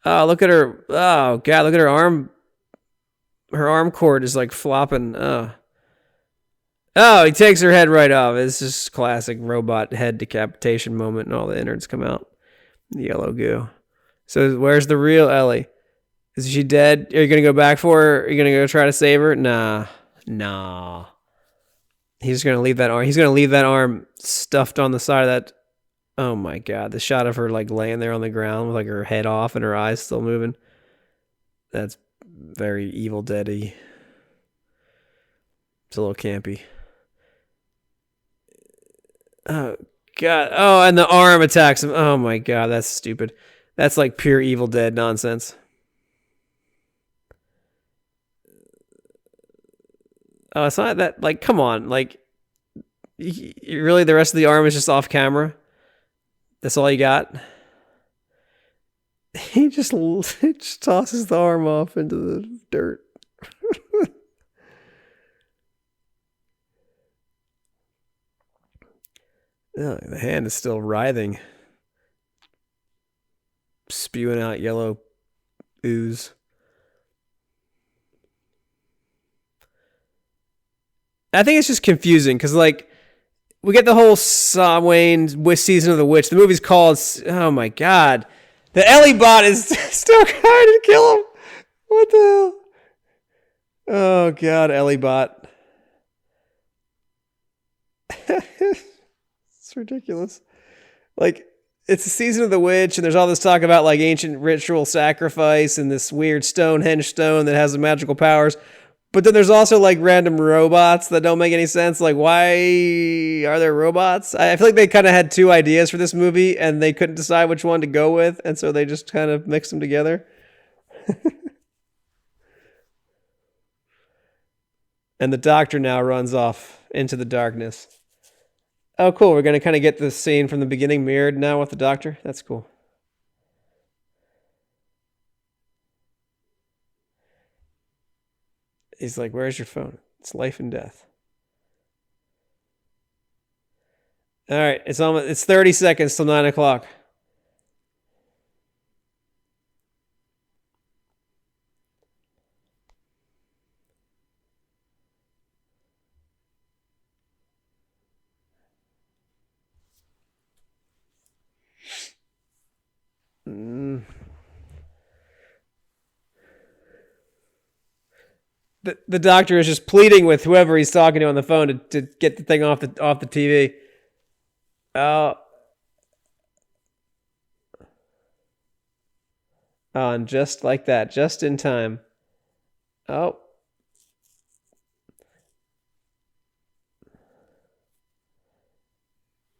Oh, look at her. Oh, God. Look at her arm. Her arm cord is like flopping. Oh, he takes her head right off. It's just classic robot head decapitation moment, and all the innards come out. The yellow goo. So where's the real Ellie? Is she dead? Are you going to go back for her? Are you going to go try to save her? Nah. He's going to leave that arm. He's going to leave that arm stuffed on the side of that. Oh my God. The shot of her like laying there on the ground with like her head off and her eyes still moving. That's very Evil Dead-y. It's a little campy. Oh, God. Oh, and the arm attacks him. Oh, my God. That's stupid. That's like pure Evil Dead nonsense. Oh, it's not that. Like, come on. Like, really, the rest of the arm is just off camera? That's all you got? He just tosses the arm off into the dirt. Oh, the hand is still writhing, spewing out yellow ooze. I think it's just confusing because, like, we get the whole Samhain season of the witch. The movie's called, oh my God, the Ellie bot is still trying to kill him. What the hell? Oh God, Ellie bot. It's ridiculous. Like, it's the season of the witch, and there's all this talk about like ancient ritual sacrifice and this weird Stonehenge stone that has the magical powers. But then there's also like random robots that don't make any sense. Like, why are there robots? I feel like they kind of had two ideas for this movie and they couldn't decide which one to go with. And so they just kind of mixed them together. And the doctor now runs off into the darkness. Oh, cool. We're going to kind of get the scene from the beginning mirrored now with the doctor. That's cool. He's like, where's your phone? It's life and death. All right, it's 30 seconds till 9 o'clock. The doctor is just pleading with whoever he's talking to on the phone to get the thing off the TV. Oh, and just like that, just in time. Oh.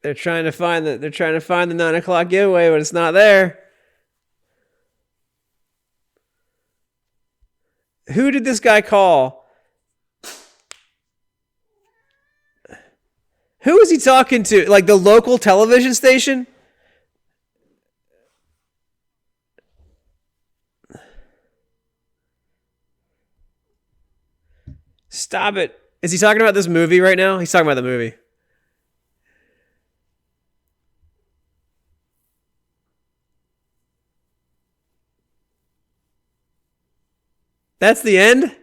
They're trying to find the 9 o'clock giveaway, but it's not there. Who did this guy call? Who is he talking to? Like the local television station? Stop it. Is he talking about this movie right now? He's talking about the movie. That's the end?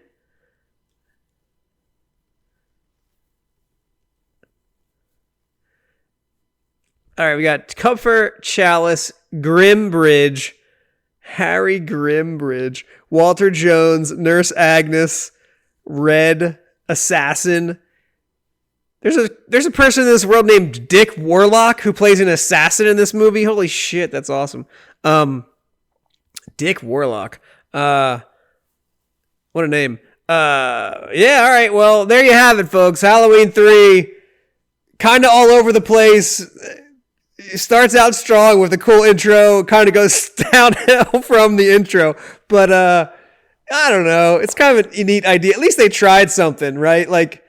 All right, we got Comfort, Chalice, Grimbridge, Harry Grimbridge, Walter Jones, Nurse Agnes, Red, Assassin. There's a person in this world named Dick Warlock who plays an assassin in this movie. Holy shit, that's awesome. Dick Warlock. What a name. Yeah, all right. Well, there you have it, folks. Halloween 3, kind of all over the place. It starts out strong with a cool intro, kind of goes downhill from the intro. But I don't know. It's kind of a neat idea. At least they tried something, right? Like,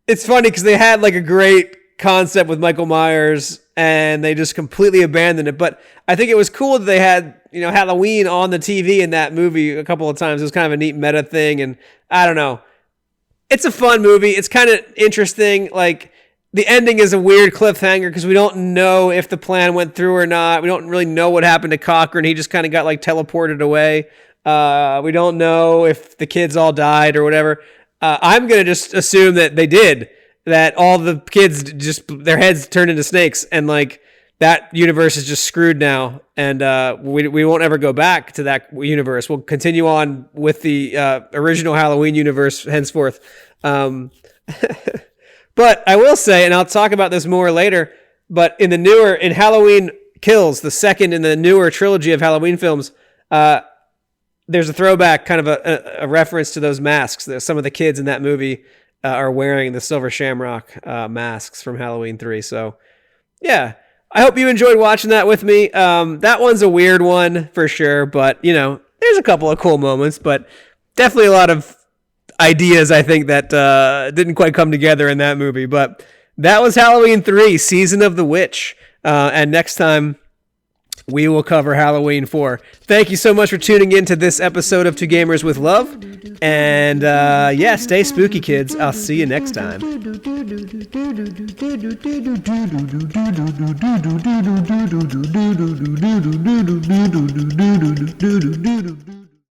it's funny because they had like a great concept with Michael Myers and they just completely abandoned it. But I think it was cool that they had, Halloween on the TV in that movie a couple of times. It was kind of a neat meta thing. And I don't know. It's a fun movie. It's kind of interesting. Like, the ending is a weird cliffhanger because we don't know if the plan went through or not. We don't really know what happened to Cochran. He just kind of got like teleported away. We don't know if the kids all died or whatever. I'm going to just assume that they did. That all the kids just, their heads turned into snakes. And like, that universe is just screwed now, and we won't ever go back to that universe. We'll continue on with the original Halloween universe henceforth. But I will say, and I'll talk about this more later, but in Halloween Kills, the second in the newer trilogy of Halloween films, there's a throwback, kind of a reference to those masks that some of the kids in that movie are wearing, the Silver Shamrock masks from Halloween 3. So, yeah. I hope you enjoyed watching that with me. That one's a weird one for sure, but there's a couple of cool moments, but definitely a lot of ideas I think that didn't quite come together in that movie. But that was Halloween 3, Season of the Witch. And next time we will cover Halloween 4. Thank you so much for tuning in to this episode of Two Gamers with Love. And yeah, stay spooky, kids. I'll see you next time.